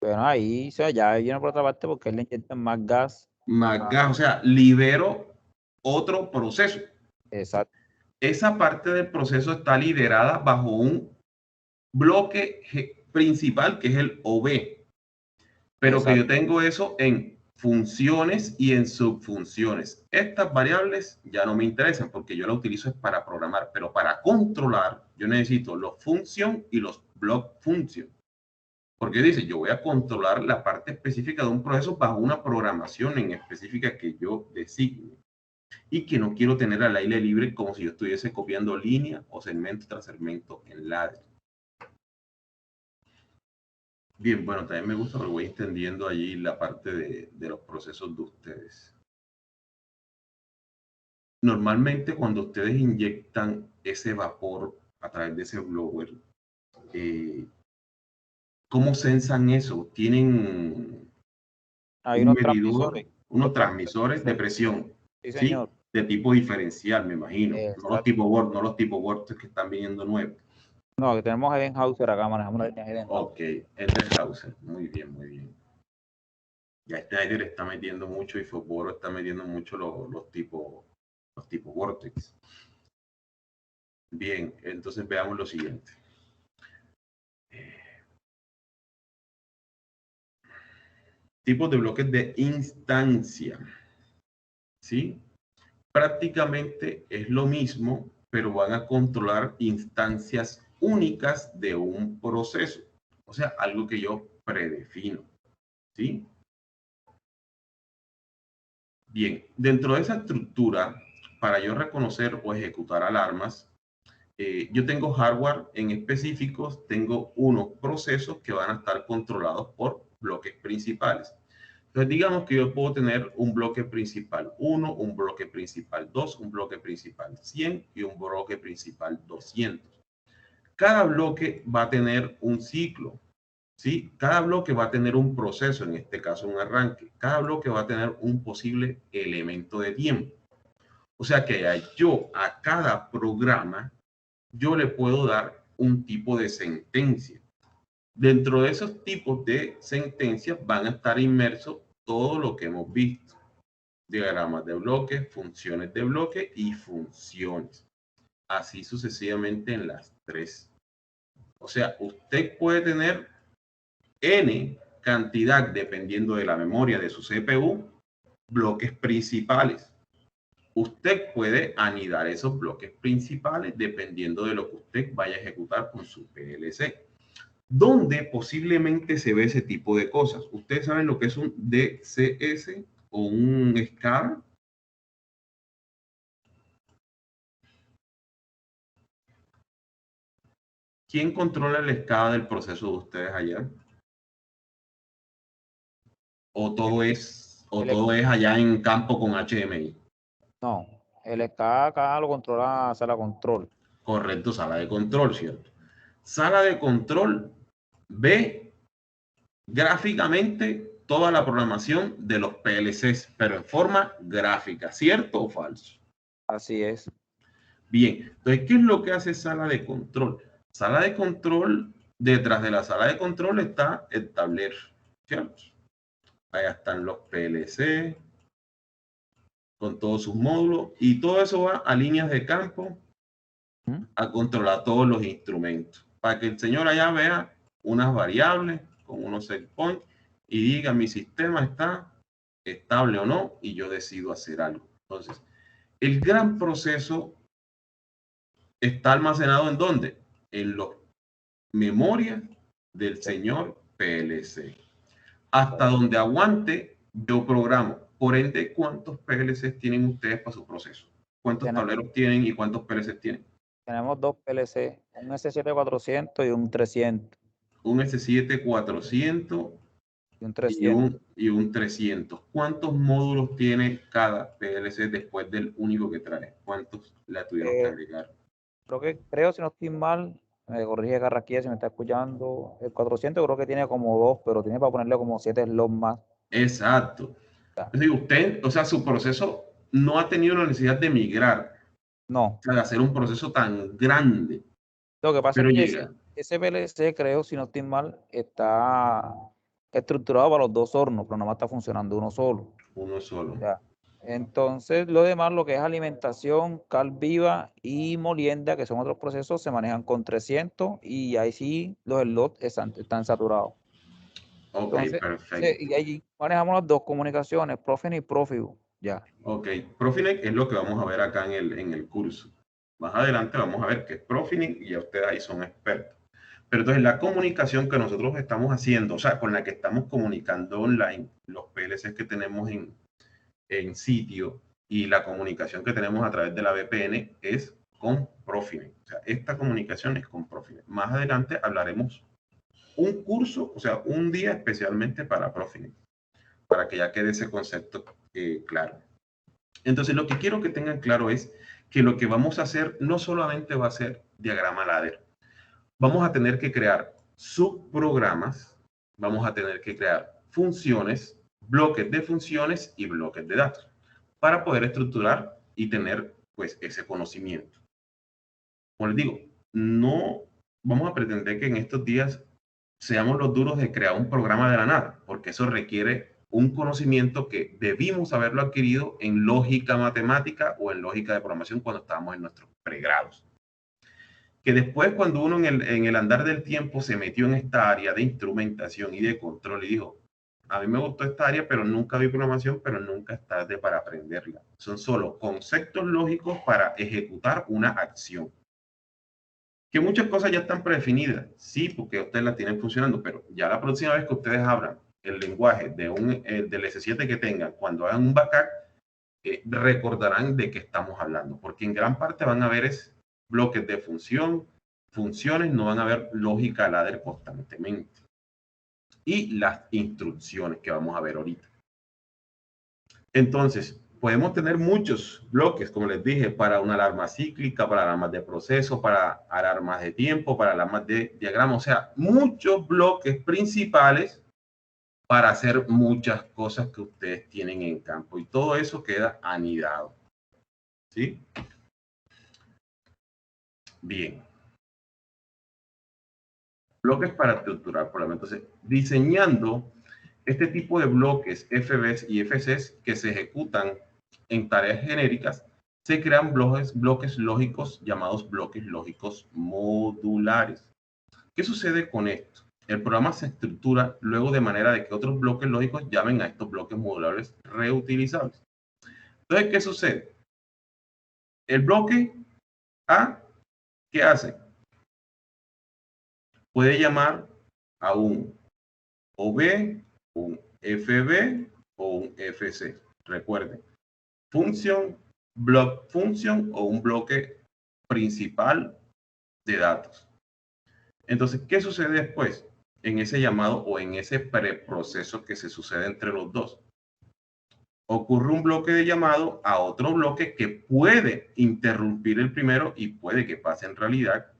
Bueno, ahí o sea, ya viene por otra parte porque le inyectan más gas. Más gas, o sea, libero otro proceso. Exacto. Esa parte del proceso está liderada bajo un bloque principal que es el OB. Pero Exacto. que yo tengo eso en funciones y en subfunciones. Estas variables ya no me interesan porque yo la utilizo es para programar, pero para controlar yo necesito los function y los block function. Porque dice, yo voy a controlar la parte específica de un proceso bajo una programación en específica que yo designe y que no quiero tener al aire libre como si yo estuviese copiando línea o segmento tras segmento en ladder. Bien, bueno, también me gusta porque voy entendiendo allí la parte de los procesos de ustedes. Normalmente cuando ustedes inyectan ese vapor a través de ese blower, ¿cómo sensan eso? ¿Tienen Hay un unos medidor, transmisores. unos transmisores de presión? Sí, señor. ¿Sí? De tipo diferencial, me imagino. Exacto. No los tipo Word, no los tipo Word que están viniendo nuevos. No, que tenemos Edenhauser acá, manejamos la línea Edenhauser. Ok, Edenhauser. Muy bien, muy bien. Ya Schneider está metiendo mucho y Fosboro está metiendo mucho los tipos Vortex. Bien, entonces veamos lo siguiente. Tipos de bloques de instancia. ¿Sí? Prácticamente es lo mismo, pero van a controlar instancias únicas de un proceso. O sea, algo que yo predefino. ¿Sí? Bien, dentro de esa estructura, para yo reconocer o ejecutar alarmas, yo tengo hardware en específicos, tengo unos procesos que van a estar controlados por bloques principales. Entonces, digamos que yo puedo tener un bloque principal 1, un bloque principal 2, un bloque principal 100 y un bloque principal 200. Cada bloque va a tener un ciclo, ¿sí? Cada bloque va a tener un proceso, en este caso un arranque. Cada bloque va a tener un posible elemento de tiempo. O sea que yo a cada programa yo le puedo dar un tipo de sentencia. Dentro de esos tipos de sentencias van a estar inmersos todo lo que hemos visto. Diagramas de bloques, funciones de bloque y funciones. Así sucesivamente en las tres. O sea, usted puede tener N cantidad, dependiendo de la memoria de su CPU, bloques principales. Usted puede anidar esos bloques principales dependiendo de lo que usted vaya a ejecutar con su PLC. ¿Dónde posiblemente se ve ese tipo de cosas? ¿Ustedes saben lo que es un DCS o un SCADA? ¿Quién controla el SCADA del proceso de ustedes allá? ¿O todo es allá en campo con HMI? No, el SCADA acá lo controla sala control. Correcto, sala de control, ¿cierto? Sala de control ve gráficamente toda la programación de los PLCs, pero en forma gráfica, ¿cierto o falso? Así es. Bien, entonces, ¿qué es lo que hace sala de control? Sala de control, detrás de la sala de control está el tablero, ¿cierto? Allá están los PLC con todos sus módulos y todo eso va a líneas de campo a controlar todos los instrumentos para que el señor allá vea unas variables con unos set points y diga mi sistema está estable o no y yo decido hacer algo. Entonces, el gran proceso está almacenado ¿en dónde? En las memorias del señor PLC. Hasta donde aguante, yo programo. Por ende, ¿cuántos PLCs tienen ustedes para su proceso? ¿Cuántos tableros tienen y cuántos PLCs tienen? Tenemos dos PLC, un S7400 y un 300. Un S7400 Y un 300. y un 300. ¿Cuántos módulos tiene cada PLC después del único que trae? ¿Cuántos le tuvieron que agregar? Creo, si no estoy mal, me corrige Carraquilla si me está escuchando, el 400 creo que tiene como 2, pero tiene para ponerle como 7 slots más. Exacto. Es decir, usted, o sea, su proceso no ha tenido la necesidad de migrar, No. o sea, de hacer un proceso tan grande. Lo que pasa Pero es que llega. ese PLC, creo, si no estoy mal, está estructurado para los 2 hornos, pero nomás está funcionando uno solo. Uno solo. Ya. Entonces, lo demás, lo que es alimentación, cal viva y molienda, que son otros procesos, se manejan con 300 y ahí sí los slots están saturados. Ok, Entonces, perfecto. y allí manejamos las 2 comunicaciones, Profinet y Profibu. Ya. Ok, Profinet es lo que vamos a ver acá en el curso. Más adelante vamos a ver qué es Profinet y ya ustedes ahí son expertos. Pero entonces la comunicación que nosotros estamos haciendo, o sea, con la que estamos comunicando online, los PLCs que tenemos en sitio y la comunicación que tenemos a través de la VPN es con Profinet. O sea, esta comunicación es con Profinet. Más adelante hablaremos un curso, o sea, un día especialmente para Profinet, para que ya quede ese concepto claro. Entonces, lo que quiero que tengan claro es que lo que vamos a hacer no solamente va a ser diagrama ladder. Vamos a tener que crear subprogramas, vamos a tener que crear funciones, bloques de funciones y bloques de datos para poder estructurar y tener pues ese conocimiento. Como les digo, no vamos a pretender que en estos días seamos los duros de crear un programa de la nada, porque eso requiere un conocimiento que debimos haberlo adquirido en lógica matemática o en lógica de programación cuando estábamos en nuestros pregrados. Que después cuando uno en el andar del tiempo se metió en esta área de instrumentación y de control y dijo, a mí me gustó esta área, pero nunca vi programación, pero nunca es tarde para aprenderla. Son solo conceptos lógicos para ejecutar una acción. Que muchas cosas ya están predefinidas, sí, porque ustedes la tienen funcionando, pero ya la próxima vez que ustedes abran el lenguaje del S7 que tengan, cuando hagan un backup, recordarán de qué estamos hablando, porque en gran parte van a ver es bloques de funciones, no van a ver lógica ladder constantemente. Y las instrucciones que vamos a ver ahorita. Entonces, podemos tener muchos bloques, como les dije, para una alarma cíclica, para alarmas de proceso, para alarmas de tiempo, para alarmas de diagrama, o sea, muchos bloques principales para hacer muchas cosas que ustedes tienen en campo. Y todo eso queda anidado. ¿Sí? Bien. Bloques para estructurar problemas. Entonces, diseñando este tipo de bloques FBs y FCs que se ejecutan en tareas genéricas, se crean bloques lógicos llamados bloques lógicos modulares. ¿Qué sucede con esto? El programa se estructura luego de manera de que otros bloques lógicos llamen a estos bloques modulares reutilizables. Entonces, ¿qué sucede? El bloque A, ¿qué hace? Puede llamar a un OB, un FB o un FC. Recuerden, función, block function o un bloque principal de datos. Entonces, ¿qué sucede después? En ese llamado o en ese preproceso que se sucede entre los dos. Ocurre un bloque de llamado a otro bloque que puede interrumpir el primero y puede que pase en realidad.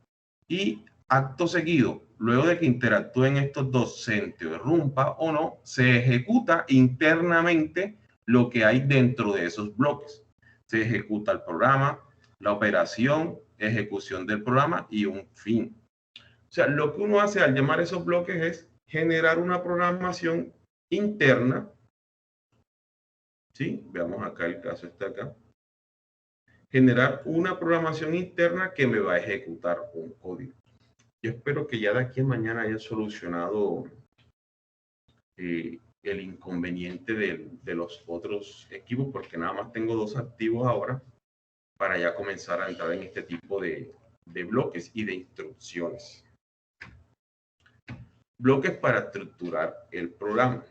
Y acto seguido, luego de que interactúen estos dos, se interrumpa o no, se ejecuta internamente lo que hay dentro de esos bloques. Se ejecuta el programa, la operación, ejecución del programa y un fin. O sea, lo que uno hace al llamar esos bloques es generar una programación interna. ¿Sí? Veamos acá, el caso está acá. Generar una programación interna que me va a ejecutar un código. Yo espero que ya de aquí a mañana hayan solucionado el inconveniente de los otros equipos, porque nada más tengo 2 activos ahora para ya comenzar a entrar en este tipo de bloques y de instrucciones. Bloques para estructurar el programa.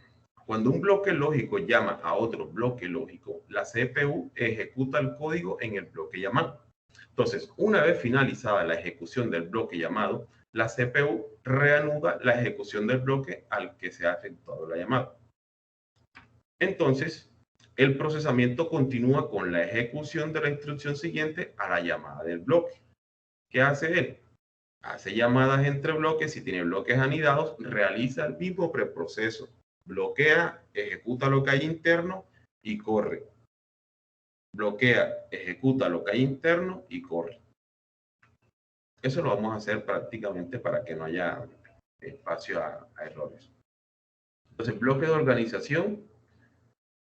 Cuando un bloque lógico llama a otro bloque lógico, la CPU ejecuta el código en el bloque llamado. Entonces, una vez finalizada la ejecución del bloque llamado, la CPU reanuda la ejecución del bloque al que se ha efectuado la llamada. Entonces, el procesamiento continúa con la ejecución de la instrucción siguiente a la llamada del bloque. ¿Qué hace él? Hace llamadas entre bloques. Si tiene bloques anidados, realiza el mismo preproceso. Bloquea, ejecuta lo que hay interno y corre. Bloquea, ejecuta lo que hay interno y corre. Eso lo vamos a hacer prácticamente para que no haya espacio a errores. Entonces, bloque de organización.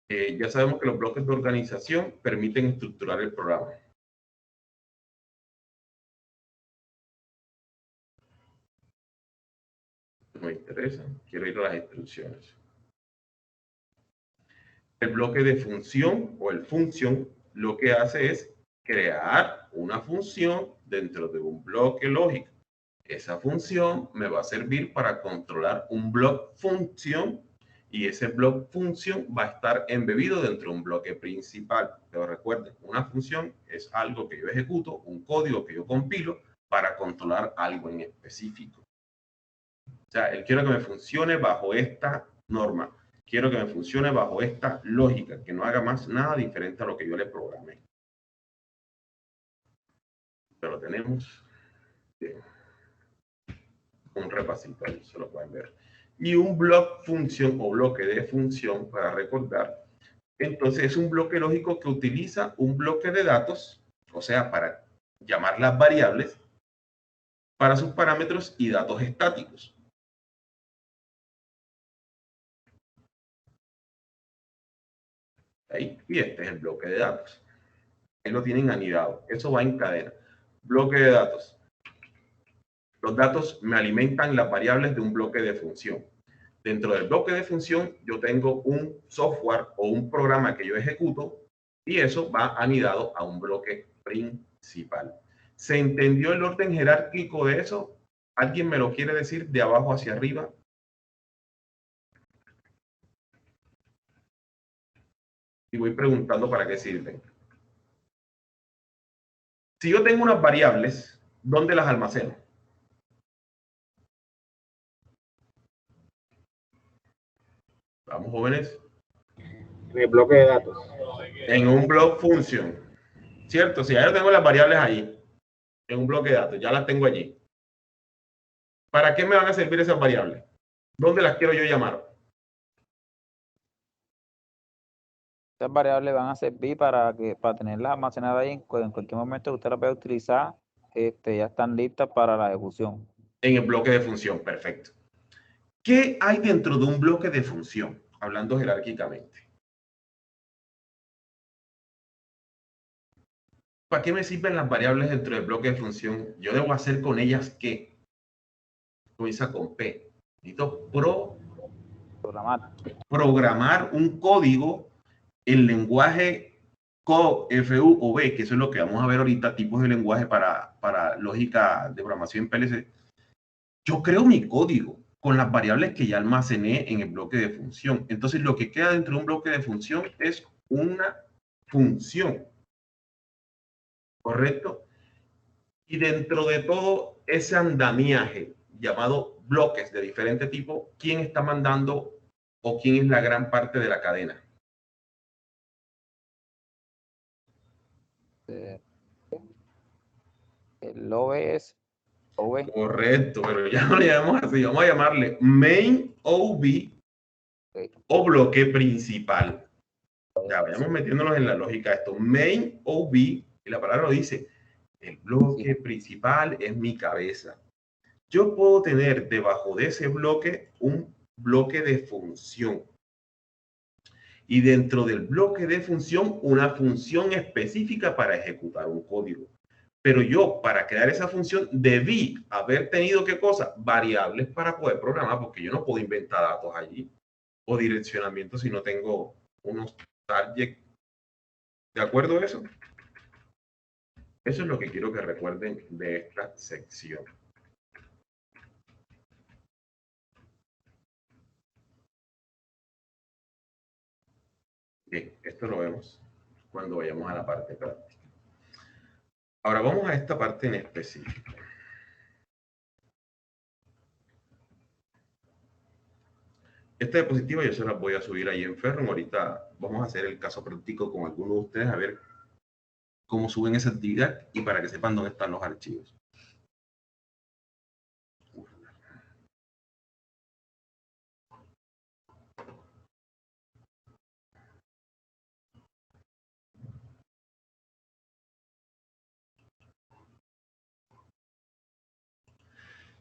Ya sabemos que los bloques de organización permiten estructurar el programa. No me interesa, quiero ir a las instrucciones. El bloque de función o el function lo que hace es crear una función dentro de un bloque lógico. Esa función me va a servir para controlar un block function y ese block function va a estar embebido dentro de un bloque principal. Pero recuerden, una función es algo que yo ejecuto, un código que yo compilo para controlar algo en específico. O sea, quiero que me funcione bajo esta norma. Quiero que me funcione bajo esta lógica, que no haga más nada diferente a lo que yo le programé. Pero tenemos un repasito ahí, se lo pueden ver. Y un block función o bloque de función, para recordar, entonces es un bloque lógico que utiliza un bloque de datos, o sea, para llamar las variables, para sus parámetros y datos estáticos. Ahí, y este es el bloque de datos. Ahí lo tienen anidado. Eso va en cadena. Bloque de datos. Los datos me alimentan las variables de un bloque de función. Dentro del bloque de función yo tengo un software o un programa que yo ejecuto y eso va anidado a un bloque principal. ¿Se entendió el orden jerárquico de eso? ¿Alguien me lo quiere decir de abajo hacia arriba? Y voy preguntando para qué sirven. Si yo tengo unas variables, ¿dónde las almaceno? Vamos, jóvenes. En el bloque de datos. En un block function. ¿Cierto? Si ya yo tengo las variables ahí, en un bloque de datos, ya las tengo allí. ¿Para qué me van a servir esas variables? ¿Dónde las quiero yo llamar? Estas variables van a servir para tenerlas almacenadas ahí en cualquier momento que usted las vaya a utilizar, ya están listas para la ejecución. En el bloque de función, perfecto. ¿Qué hay dentro de un bloque de función? Hablando jerárquicamente. ¿Para qué me sirven las variables dentro del bloque de función? Yo debo hacer con ellas ¿qué? Comienza con P. Necesito programar un código en lenguaje CO, FU o B, que eso es lo que vamos a ver ahorita, tipos de lenguaje para lógica de programación en PLC. Yo creo mi código con las variables que ya almacené en el bloque de función. Entonces, lo que queda dentro de un bloque de función es una función. ¿Correcto? Y dentro de todo ese andamiaje llamado bloques de diferente tipo, ¿quién está mandando o quién es la gran parte de la cadena? El OBS. OB. Correcto, pero ya no le llamamos así, vamos a llamarle main OB o bloque principal. Ya vayamos metiéndonos en la lógica de esto. Main OB, y la palabra lo dice, el bloque principal es mi cabeza. Yo puedo tener debajo de ese bloque un bloque de función. Y dentro del bloque de función, una función específica para ejecutar un código. Pero yo, para crear esa función, debí haber tenido, ¿qué cosa? Variables para poder programar, porque yo no puedo inventar datos allí o direccionamiento si no tengo unos targets. ¿De acuerdo a eso? Eso es lo que quiero que recuerden de esta sección. Bien, esto lo vemos cuando vayamos a la parte práctica. Ahora vamos a esta parte en específico. Esta diapositiva yo se las voy a subir ahí en Ferrum. Ahorita vamos a hacer el caso práctico con algunos de ustedes a ver cómo suben esa actividad y para que sepan dónde están los archivos.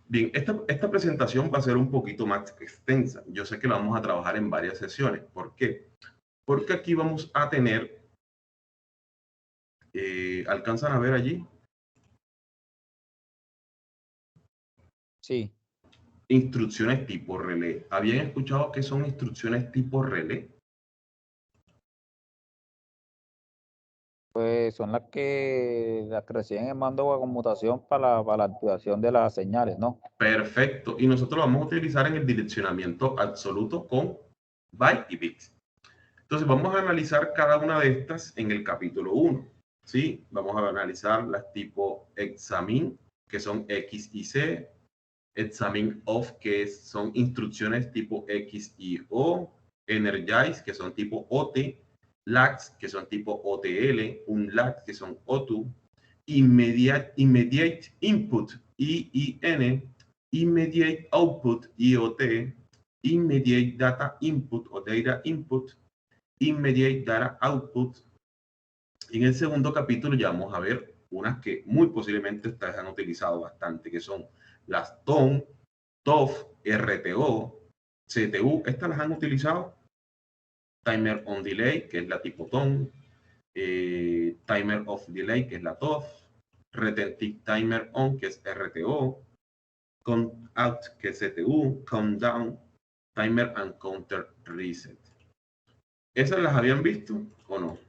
Bien, esta presentación va a ser un poquito más extensa. Yo sé que la vamos a trabajar en varias sesiones. ¿Por qué? Porque aquí vamos a tener, ¿alcanzan a ver allí? Sí. Instrucciones tipo relé. ¿Habían escuchado qué son instrucciones tipo relé? Pues son las que reciben el mando de conmutación para la activación de las señales, ¿no? Perfecto. Y nosotros lo vamos a utilizar en el direccionamiento absoluto con byte y bits. Entonces vamos a analizar cada una de estas en el capítulo 1. ¿Sí? Vamos a analizar las tipo examine, que son X y C, examine of, que son instrucciones tipo X y O, energize, que son tipo OT, lags, que son tipo OTL, unlags, que son O2, immediate input, IIN, immediate output, IOT, immediate data input o data input, immediate data output. En el segundo capítulo ya vamos a ver unas que muy posiblemente ustedes han utilizado bastante, que son las TON, TOF, RTO, CTU. Estas las han utilizado. Timer on Delay, que es la tipo TON. Timer off Delay, que es la TOF. Retentive Timer On, que es RTO. Count Out, que es CTU. Countdown, Timer and Counter Reset. ¿Esas las habían visto o no?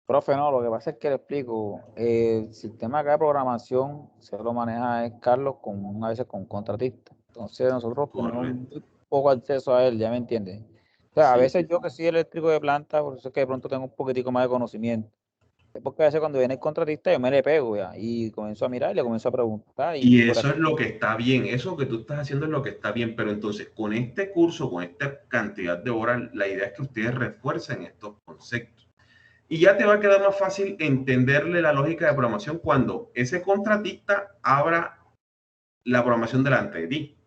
Profe, no, lo que pasa es que le explico, el sistema acá de programación se lo maneja Carlos a veces con contratista. Entonces nosotros tenemos Correcto. muy poco acceso a él, ¿ya me entienden? O sea, a Sí. veces yo que soy eléctrico de planta, por eso es que de pronto tengo un poquitico más de conocimiento. Es porque a veces cuando viene el contratista yo me le pego ya, y comienzo a mirar y le comienzo a preguntar Y por eso aquí. es lo que está bien, eso que tú estás haciendo es lo que está bien, pero entonces con este curso, con esta cantidad de horas, la idea es que ustedes refuercen estos conceptos. Y ya te va a quedar más fácil entenderle la lógica de programación cuando ese contratista abra la programación delante de ti.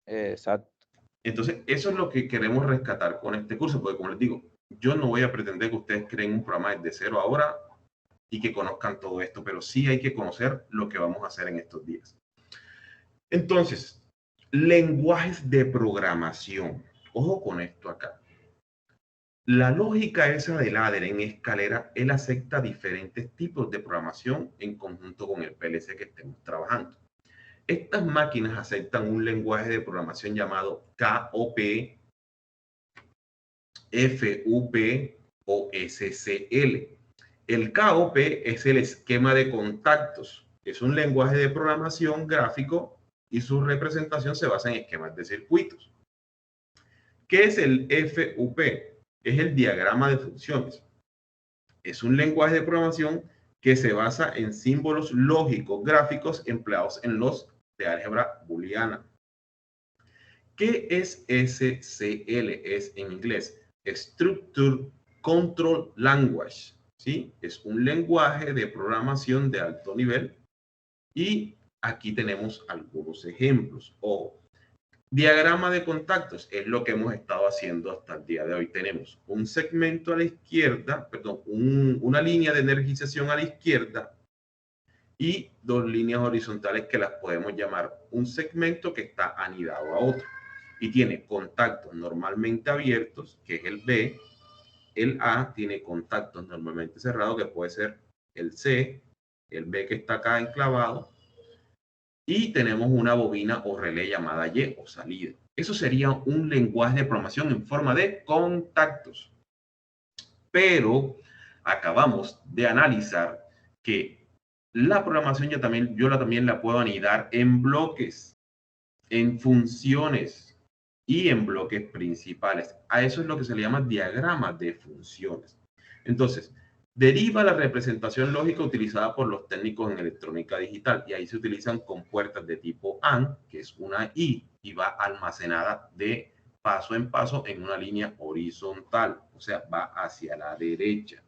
Exacto. Entonces, eso es lo que queremos rescatar con este curso, porque como les digo, yo no voy a pretender que ustedes creen un programa desde cero ahora y que conozcan todo esto, pero sí hay que conocer lo que vamos a hacer en estos días. Entonces, lenguajes de programación. Ojo con esto acá. La lógica esa de ladder en escalera, él acepta diferentes tipos de programación en conjunto con el PLC que estemos trabajando. Estas máquinas aceptan un lenguaje de programación llamado KOP, FUP o SCL. El KOP es el esquema de contactos. Es un lenguaje de programación gráfico y su representación se basa en esquemas de circuitos. ¿Qué es el FUP? Es el diagrama de funciones. Es un lenguaje de programación que se basa en símbolos lógicos gráficos empleados en los de álgebra booleana. ¿Qué es SCL? Es en inglés Structure Control Language. ¿Sí? Es un lenguaje de programación de alto nivel y aquí tenemos algunos ejemplos. Ojo, diagrama de contactos es lo que hemos estado haciendo hasta el día de hoy. Tenemos un segmento a la izquierda, perdón, una línea de energización a la izquierda y dos líneas horizontales que las podemos llamar un segmento que está anidado a otro. Y tiene contactos normalmente abiertos, que es el B. El A tiene contactos normalmente cerrados, que puede ser el C, el B que está acá enclavado. Y tenemos una bobina o relé llamada Y o salida. Eso sería un lenguaje de programación en forma de contactos. Pero acabamos de analizar que la programación yo también la puedo anidar en bloques, en funciones y en bloques principales. A eso es lo que se le llama diagrama de funciones. Entonces, deriva la representación lógica utilizada por los técnicos en electrónica digital, y ahí se utilizan compuertas de tipo AND, que es una I, y va almacenada de paso en paso en una línea horizontal, o sea, va hacia la derecha.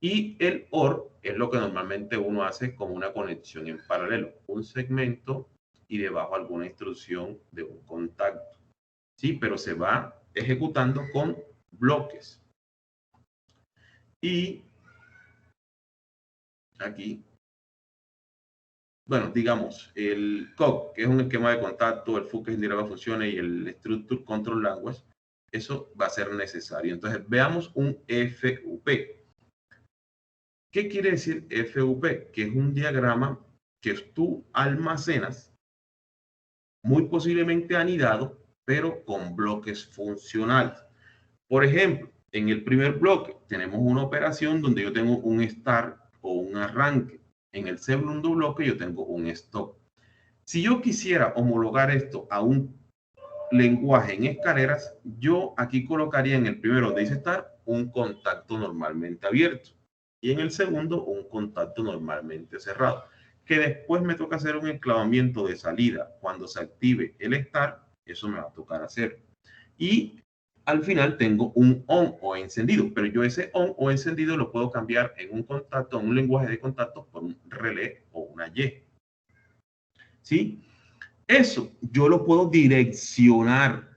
Y el OR es lo que normalmente uno hace como una conexión en paralelo, un segmento y debajo alguna instrucción de un contacto. Sí, pero se va ejecutando con bloques. Y aquí, bueno, digamos, el COC, que es un esquema de contacto, el FUC, que es el de funciones, y el Structure Control Language, eso va a ser necesario. Entonces, veamos un FUP. ¿Qué quiere decir FUP? Que es un diagrama que tú almacenas, muy posiblemente anidado, pero con bloques funcionales. Por ejemplo, en el primer bloque tenemos una operación donde yo tengo un start o un arranque. En el segundo bloque yo tengo un stop. Si yo quisiera homologar esto a un lenguaje en escaleras, yo aquí colocaría en el primero donde dice start un contacto normalmente abierto y en el segundo un contacto normalmente cerrado, que después me toca hacer un enclavamiento de salida. Cuando se active el start, eso me va a tocar hacer. Y al final tengo un on o encendido, pero yo ese on o encendido lo puedo cambiar en un contacto, en un lenguaje de contacto por un relé o una Y. ¿Sí? Eso yo lo puedo direccionar,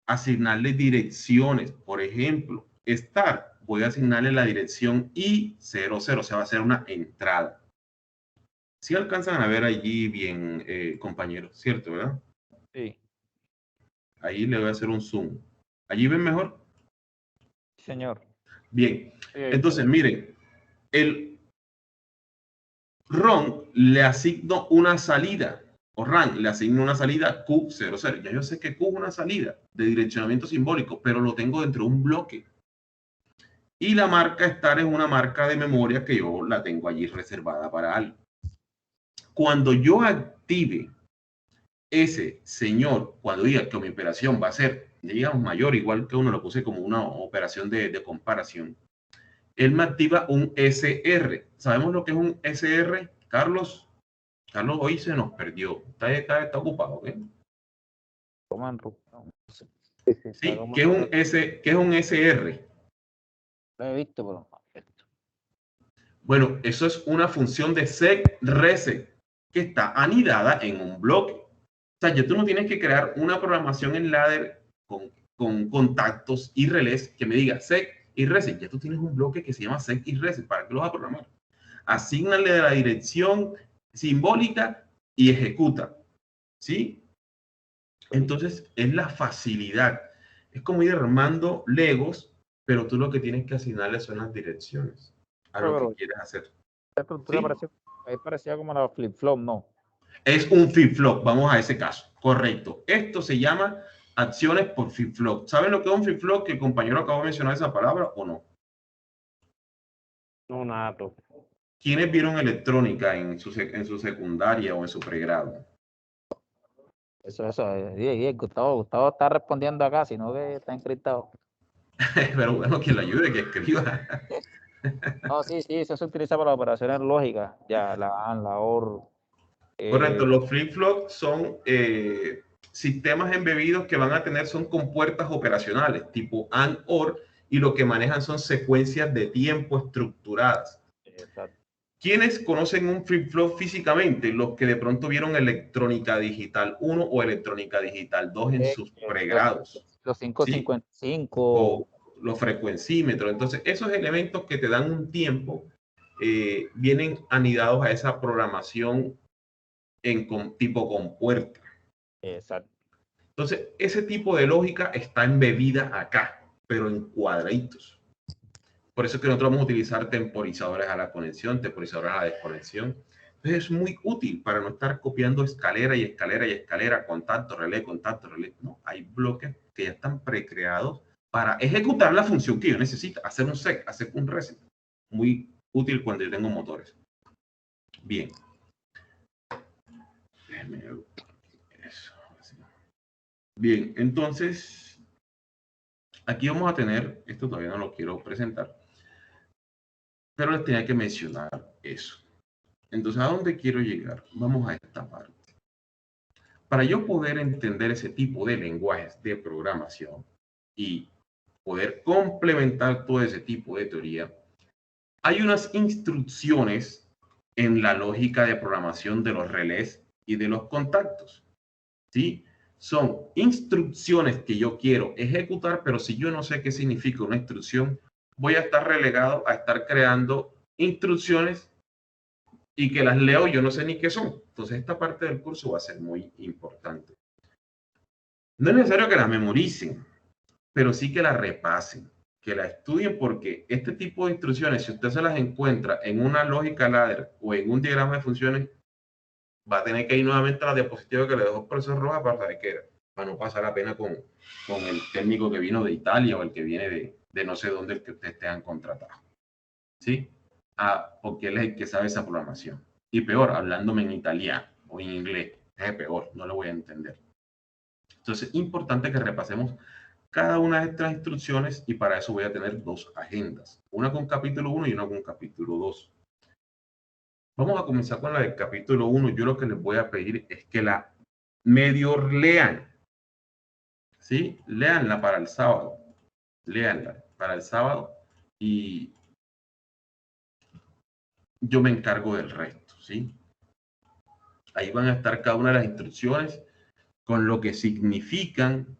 asignarle direcciones. Por ejemplo, start, voy a asignarle la dirección I00, o sea, va a ser una entrada. Si alcanzan a ver allí bien, compañeros, ¿cierto, verdad? Sí, Ahí le voy a hacer un zoom. ¿Allí ven mejor? señor. Bien. Sí, ahí Entonces, está. miren, el RON le asigno una salida, o RAN le asigno una salida Q00. Ya yo sé que Q es una salida de direccionamiento simbólico, pero lo tengo dentro de un bloque. Y la marca star es una marca de memoria que yo la tengo allí reservada para algo. Cuando yo active ese señor, cuando diga que mi operación va a ser, digamos, mayor, igual que uno lo puse como una operación de comparación, él me activa un SR. ¿Sabemos lo que es un SR, Carlos? Carlos hoy se nos perdió. Está ocupado, ¿ok? Toman Sí, sí, está Sí, como- ¿qué es un SR? lo he visto, pero Bueno, eso es una función de seg-reset que está anidada en un bloque. O sea, ya tú no tienes que crear una programación en ladder con contactos y relés que me diga seg y reset. Ya tú tienes un bloque que se llama seg y reset. ¿Para qué lo vas a programar? Asígnale la dirección simbólica y ejecuta. ¿Sí? Entonces, es la facilidad. Es como ir armando legos, pero tú lo que tienes que asignarle son las direcciones a lo que pero quieres hacer. esta estructura ¿Sí? parecía como la flip-flop, ¿no? Es un flip-flop, vamos a ese caso. Correcto. Esto se llama acciones por flip-flop. ¿Saben lo que es un flip-flop? Que el compañero acabó de mencionar esa palabra o no. No, nato. ¿Quiénes vieron electrónica en su secundaria o en su pregrado? Eso, Gustavo está respondiendo acá, sino que está encriptado. Pero bueno, quien lo ayude, que escriba. No, sí, eso se utiliza para operaciones lógicas, ya, la AND, la OR. Correcto, los flip-flops son sistemas embebidos que van a tener, son compuertas operacionales, tipo AND, OR, y lo que manejan son secuencias de tiempo estructuradas. Exacto. ¿Quiénes conocen un flip-flop físicamente? Los que de pronto vieron electrónica digital 1 o electrónica digital 2 en sus pregrados, Los ¿sí? 555. O los frecuencímetros. Entonces, esos elementos que te dan un tiempo vienen anidados a esa programación tipo compuerta. Exacto. Entonces, ese tipo de lógica está embebida acá, pero en cuadraditos. Por eso es que nosotros vamos a utilizar temporizadores a la conexión, temporizadores a la desconexión. Entonces, es muy útil para no estar copiando escalera y escalera y escalera, contacto, relé. No, hay bloques que ya están precreados para ejecutar la función que yo necesito, hacer un seg, hacer un reset. Muy útil cuando yo tengo motores. Bien. Eso. Bien, entonces, aquí vamos a tener, esto todavía no lo quiero presentar, Pero les tenía que mencionar eso. Entonces, ¿a dónde quiero llegar? Vamos a esta parte. Para yo poder entender ese tipo de lenguajes de programación y poder complementar todo ese tipo de teoría, hay unas instrucciones en la lógica de programación de los relés y de los contactos. ¿Sí? Son instrucciones que yo quiero ejecutar, pero si yo no sé qué significa una instrucción, voy a estar relegado a estar creando instrucciones y que las leo, yo no sé ni qué son. Entonces, esta parte del curso va a ser muy importante. No es necesario que las memoricen, pero sí que las repasen, que las estudien, porque este tipo de instrucciones, si usted se las encuentra en una lógica ladder o en un diagrama de funciones, va a tener que ir nuevamente a la diapositiva que le dejó el profesor Rojas para saber qué era, para no pasar la pena con el técnico que vino de Italia o el que viene de no sé dónde, el que ustedes tengan contratado. ¿Sí? Porque él es el que sabe esa programación. Y peor, hablándome en italiano o en inglés, es peor, no lo voy a entender. Entonces, es importante que repasemos cada una de estas instrucciones y para eso voy a tener dos agendas, una con capítulo 1 y una con capítulo 2. Vamos a comenzar con la del capítulo 1. Yo lo que les voy a pedir es que la medio lean. ¿Sí? Leanla para el sábado. Leanla para el sábado y yo me encargo del resto. ¿Sí? Ahí van a estar cada una de las instrucciones con lo que significan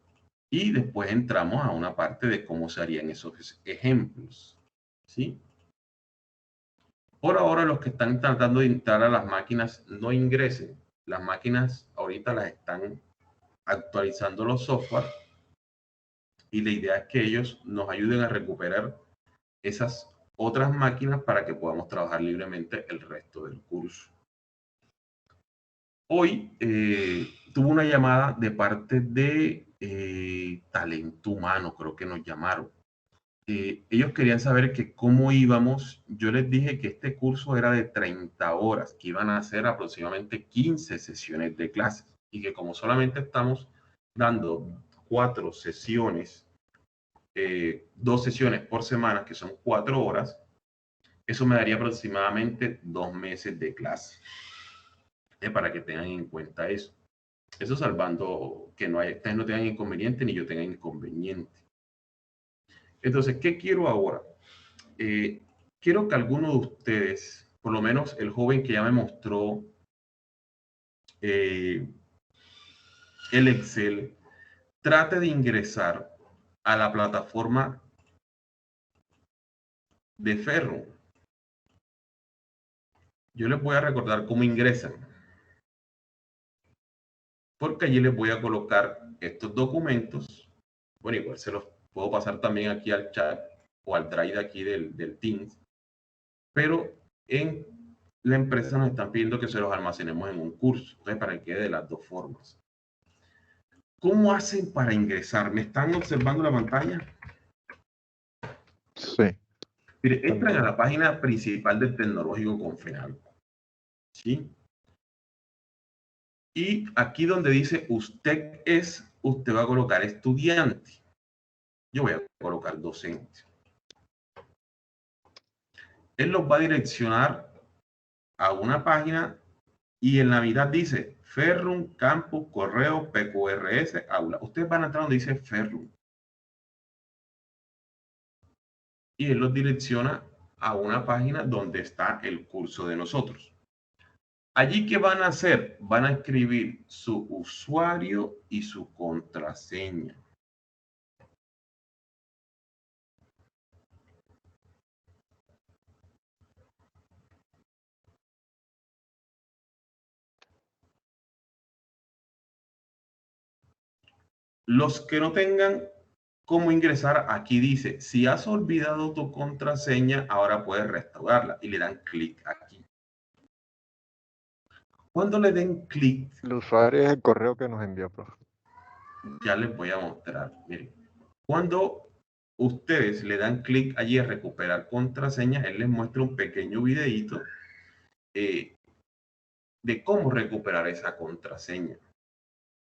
y después entramos a una parte de cómo se harían esos ejemplos. ¿Sí? Por ahora, los que están tratando de entrar a las máquinas no ingresen. Las máquinas ahorita las están actualizando los software y la idea es que ellos nos ayuden a recuperar esas otras máquinas para que podamos trabajar libremente el resto del curso. Hoy tuve una llamada de parte de Talento Humano, creo que nos llamaron. Ellos querían saber que cómo íbamos. Yo les dije que este curso era de 30 horas, que iban a hacer aproximadamente 15 sesiones de clases y que como solamente estamos dando 4 sesiones, 2 sesiones por semana, que son 4 horas, eso me daría aproximadamente 2 meses de clase. Para que tengan en cuenta eso. Eso salvando que ustedes no tengan inconveniente ni yo tenga inconveniente. Entonces, ¿qué quiero ahora? Quiero que alguno de ustedes, por lo menos el joven que ya me mostró el Excel, trate de ingresar a la plataforma de Ferrum. Yo les voy a recordar cómo ingresan. Porque allí les voy a colocar estos documentos. Bueno, igual se los puedo pasar también aquí al chat o al drive de aquí del Teams. Pero en la empresa nos están pidiendo que se los almacenemos en un curso. Entonces, para que quede de las dos formas. ¿Cómo hacen para ingresar? ¿Me están observando la pantalla? Sí. Mire, entran a la página principal del Tecnológico Confenalco. ¿Sí? Y aquí donde dice usted va a colocar estudiante. Yo voy a colocar docente. Él los va a direccionar a una página y en la mitad dice Ferrum, Campus, Correo, PQRS, Aula. Ustedes van a entrar donde dice Ferrum. Y él los direcciona a una página donde está el curso de nosotros. Allí, ¿qué van a hacer? Van a escribir su usuario y su contraseña. Los que no tengan cómo ingresar, aquí dice, si has olvidado tu contraseña, ahora puedes restaurarla y le dan clic aquí. Cuando le den clic, El usuario es el correo que nos envió, profe. ya les voy a mostrar. Miren, cuando ustedes le dan clic allí a recuperar contraseña, él les muestra un pequeño videíto de cómo recuperar esa contraseña.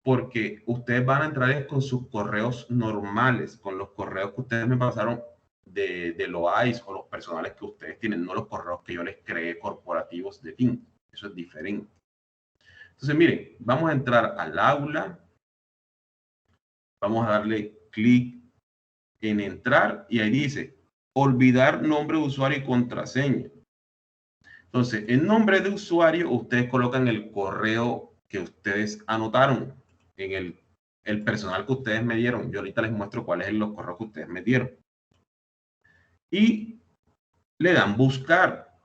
Porque ustedes van a entrar con sus correos normales, con los correos que ustedes me pasaron de Loaiz o los personales que ustedes tienen, no los correos que yo les creé corporativos de Teams. Eso es diferente. Entonces, miren, vamos a entrar al aula. Vamos a darle clic en entrar y ahí dice olvidar nombre de usuario y contraseña. Entonces, en nombre de usuario, ustedes colocan el correo que ustedes anotaron en el personal que ustedes me dieron. Yo ahorita les muestro cuáles son los correos que ustedes me dieron. Y le dan buscar.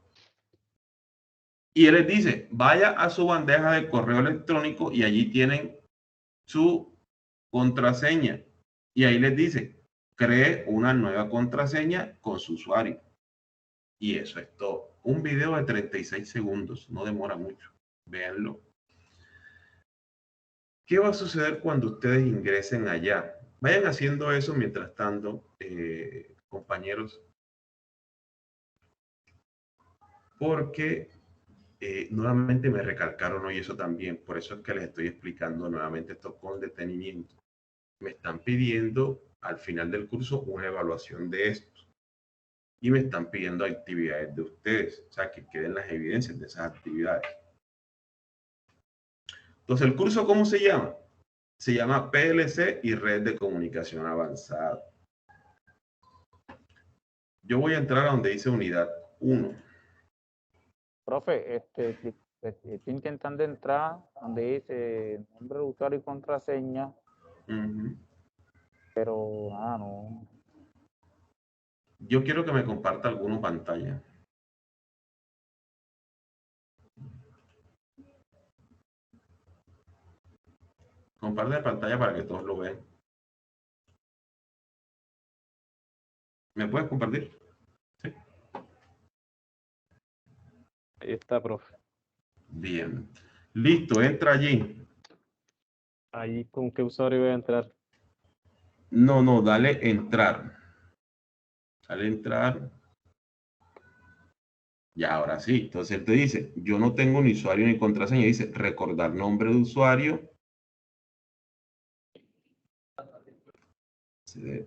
Y él les dice, vaya a su bandeja de correo electrónico y allí tienen su contraseña. Y ahí les dice, cree una nueva contraseña con su usuario. Y eso es todo. Un video de 36 segundos, no demora mucho. Véanlo. ¿Qué va a suceder cuando ustedes ingresen allá? Vayan haciendo eso mientras tanto, compañeros, porque nuevamente me recalcaron hoy eso también. Por eso es que les estoy explicando nuevamente esto con detenimiento. Me están pidiendo al final del curso una evaluación de esto. Y me están pidiendo actividades de ustedes, o sea, que queden las evidencias de esas actividades. Entonces, ¿el curso cómo se llama? Se llama PLC y Red de Comunicación Avanzada. Yo voy a entrar a donde dice Unidad 1. Profe, estoy intentando entrar donde dice nombre de usuario y contraseña, pero nada, no. Yo quiero que me comparta alguna pantalla. Comparte la pantalla para que todos lo vean. ¿Me puedes compartir? Sí. Ahí está, profe. Bien. Listo, entra allí. Ahí, ¿con qué usuario voy a entrar? No, dale entrar. Dale entrar. Ya, ahora sí. Entonces él te dice, yo no tengo ni usuario ni contraseña. Dice, recordar nombre de usuario. Sí.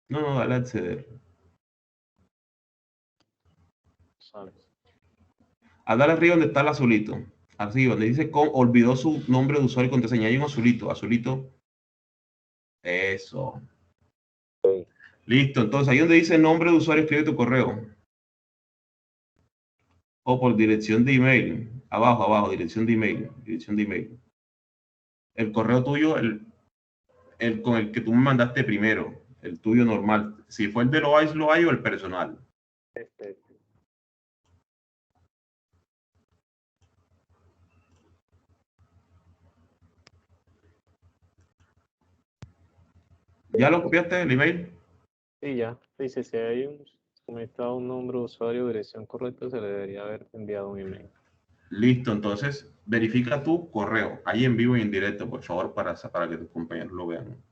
No, dale a acceder. A darle arriba donde está el azulito. Arriba, donde dice olvidó su nombre de usuario y contraseña. Hay un azulito, azulito. Eso. Listo, entonces ahí donde dice nombre de usuario, escribe tu correo. O por dirección de email. Abajo, dirección de email. Dirección de email. El correo tuyo, el con el que tú me mandaste primero. El tuyo normal. Si fue el de Loaiz o el personal. ¿Ya lo copiaste del email? Sí, ya. Dice, si hay suministrado un nombre de usuario o dirección correcta, se le debería haber enviado un email. Listo, entonces verifica tu correo. Ahí en vivo y en directo, por favor, para que tus compañeros lo vean.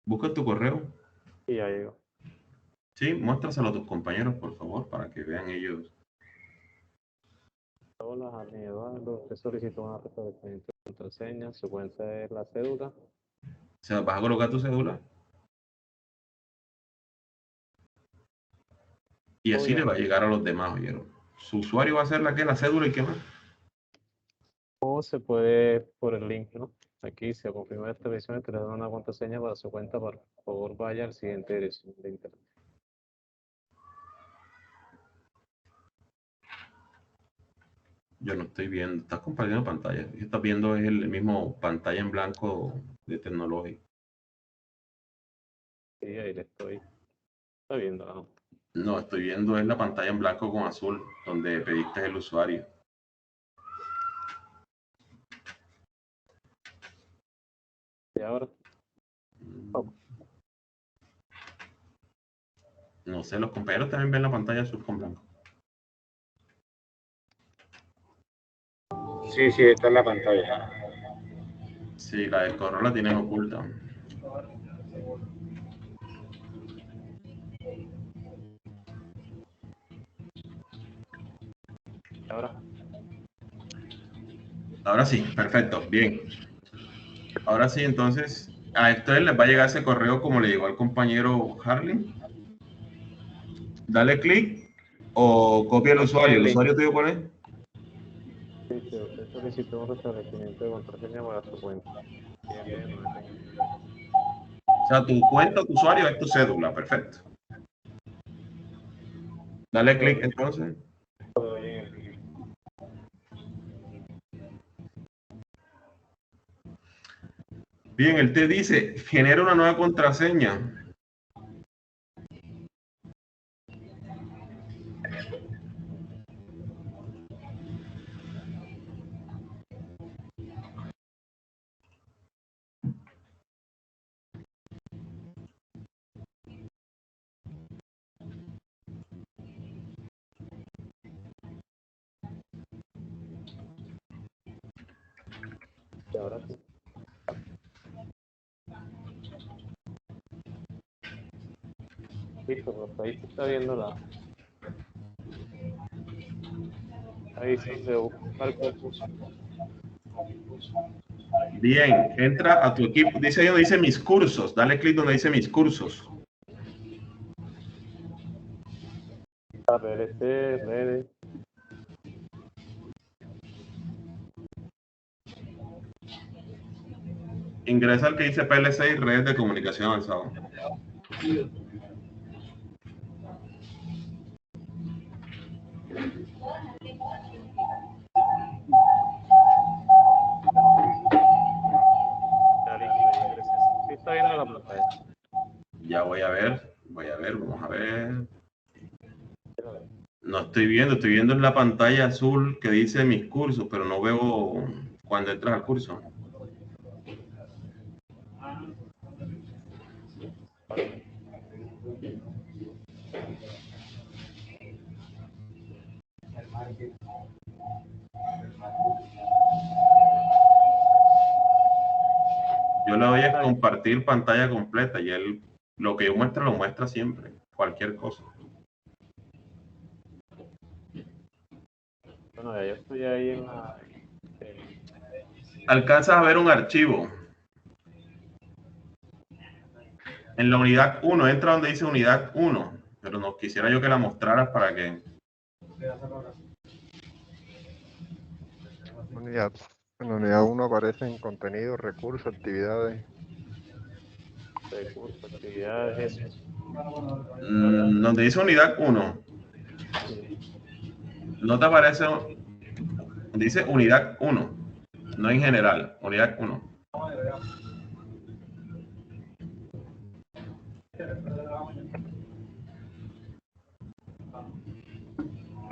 Busca tu correo. Y ya llegó. Sí, muéstraselo a tus compañeros, por favor, para que vean ellos. Hola, Jaime Eduardo. Usted solicitó una restablecimiento de contraseña. Su cuenta es la cédula. O sea, vas a colocar tu cédula. Y así le va a llegar a los demás, ¿oyeron? Su usuario va a ser la cédula y qué más. O se puede por el link, ¿no? Aquí se confirma esta versión que le da una contraseña para su cuenta. Por favor, vaya al siguiente dirección de internet. Yo no estoy viendo, estás compartiendo pantalla. Y estás viendo es el mismo pantalla en blanco de tecnológico. Sí, ahí le estoy. Está viendo, ¿no? No, estoy viendo es la pantalla en blanco con azul, donde pediste el usuario. Y ahora. Oh. No sé, los compañeros también ven la pantalla azul con blanco. Sí, sí, está en la pantalla. Sí, la del correo la tienes oculta. Ahora sí, perfecto, bien. Ahora sí, entonces, a ustedes les va a llegar ese correo como le llegó al compañero Harley. Dale clic o copia el usuario. ¿El usuario tuyo cuál es? Sí, sí, usted solicitó un restablecimiento de contraseña para su cuenta. O sea, tu cuenta, tu usuario es tu cédula, perfecto. Dale clic entonces. Bien, él te dice, genera una nueva contraseña. Y ahora sí. Listo, pues ahí se está viendo la. Ahí es donde buscar el curso. Bien, entra a tu equipo. Dice ahí donde dice mis cursos. Dale clic donde dice mis cursos. PLC, redes. Ingresa al que dice PLC y redes de comunicación avanzada. Ya listo, ahí ingresé. Sí está viendo la pantalla. Ya voy a ver, vamos a ver. No estoy viendo en la pantalla azul que dice mis cursos, pero no veo cuando entras al curso. Yo le doy a compartir pantalla completa y él lo que yo muestra lo muestra siempre, cualquier cosa. Bueno, ya yo estoy ahí en la. Alcanzas a ver un archivo. En la unidad 1, entra donde dice unidad 1, pero no quisiera yo que la mostraras para que... Unidad. En la unidad 1 aparecen contenidos, recursos, actividades. Recursos, actividades, eso. Donde dice unidad 1, no te aparece... Dice unidad 1, no en general, unidad 1.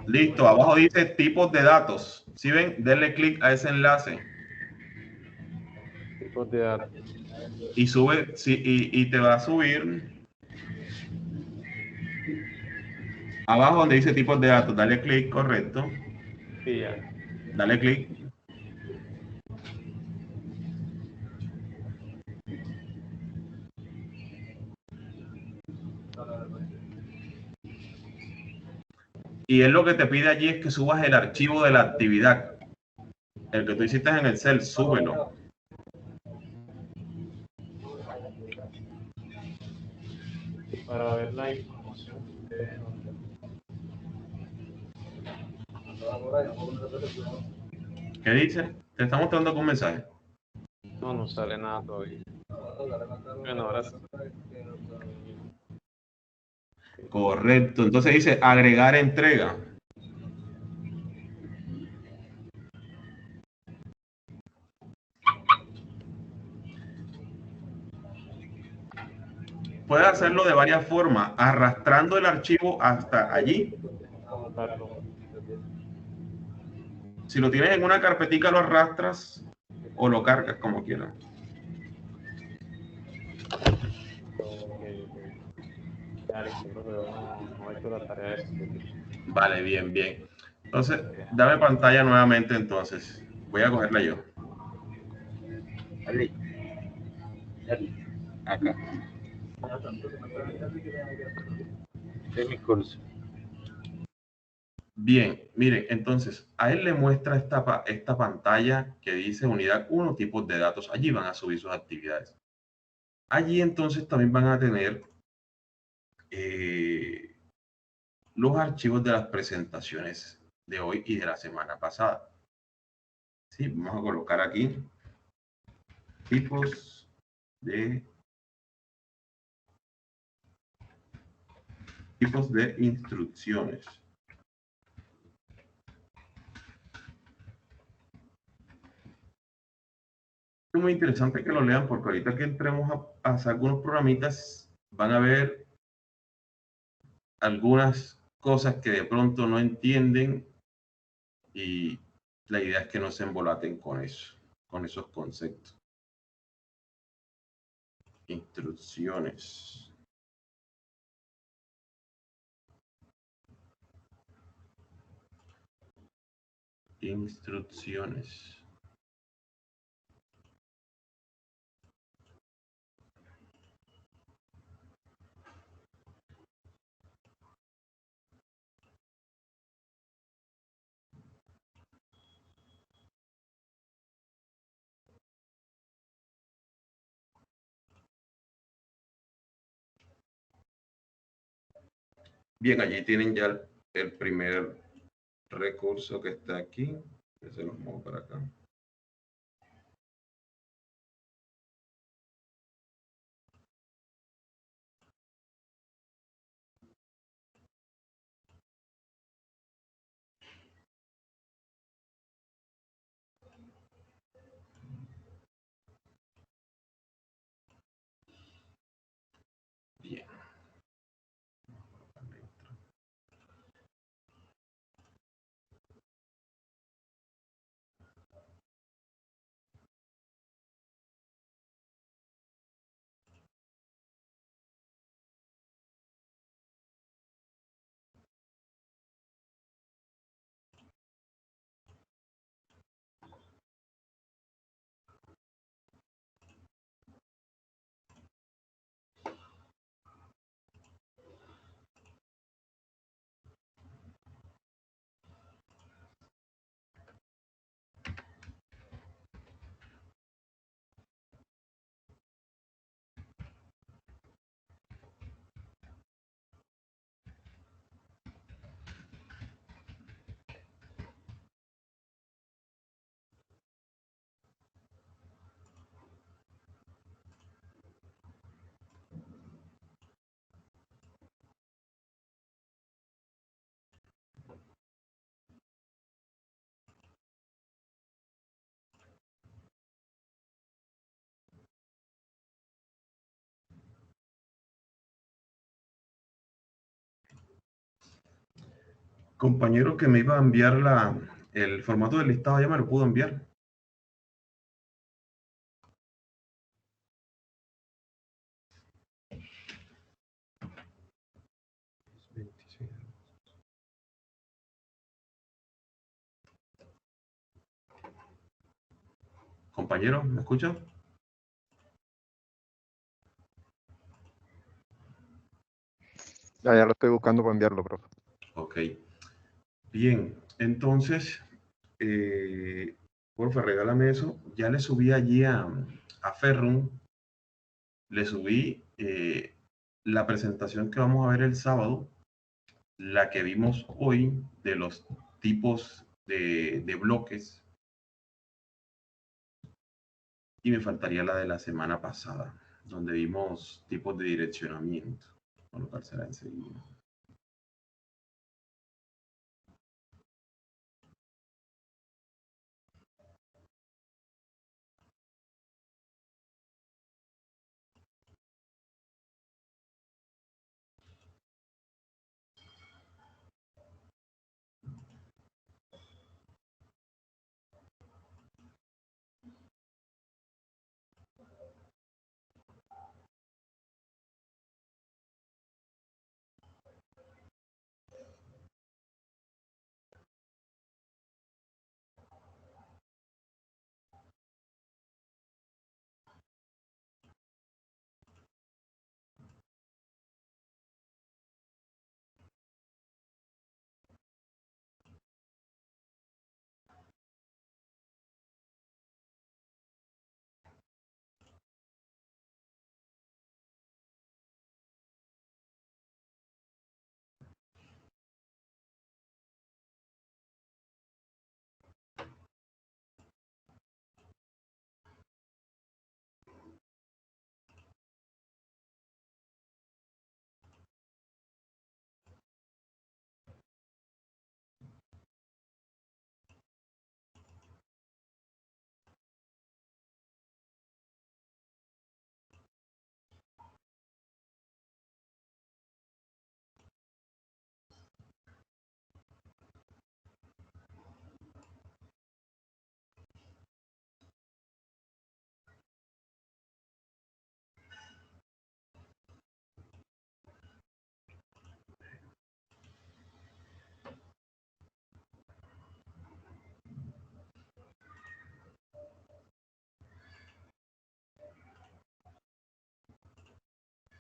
Listo, abajo dice tipos de datos. Si ven, denle clic a ese enlace. Tipos de datos. Y sube, sí, y te va a subir. Abajo donde dice tipos de datos, dale clic, correcto. Sí, ya. Dale clic. Y él lo que te pide allí es que subas el archivo de la actividad. El que tú hiciste en el cel, súbelo. Para ver la información. ¿Qué dice? Te está mostrando con un mensaje. No, no sale nada todavía. Bueno, ahora sí. Correcto. Entonces dice agregar entrega. Puedes hacerlo de varias formas, arrastrando el archivo hasta allí. Si lo tienes en una carpetica, lo arrastras o lo cargas como quieras. Ya, listo, profe, no he hecho la tarea esa. Vale, bien, bien. Entonces, dame pantalla nuevamente entonces. Voy a cogerla yo. Ali. Acá. Este es mi curso. Bien, miren, entonces, a él le muestra esta pantalla que dice unidad 1, tipos de datos. Allí van a subir sus actividades. Allí entonces también van a tener los archivos de las presentaciones de hoy y de la semana pasada. Sí, vamos a colocar aquí tipos de instrucciones. Es muy interesante que lo lean porque ahorita que entremos a hacer algunos programitas van a ver algunas cosas que de pronto no entienden y la idea es que no se embolaten con eso, con esos conceptos. Instrucciones. Instrucciones. Bien, allí tienen ya el primer recurso que está aquí. Se los muevo para acá. Bien. Compañero que me iba a enviar el formato del listado, ya me lo pudo enviar. Compañero, ¿me escucha? Ya lo estoy buscando para enviarlo, profe. Ok. Bien, entonces, porfa, regálame eso. Ya le subí allí a Ferrum, le subí la presentación que vamos a ver el sábado, la que vimos hoy de los tipos de bloques, y me faltaría la de la semana pasada, donde vimos tipos de direccionamiento. Colocársela enseguida.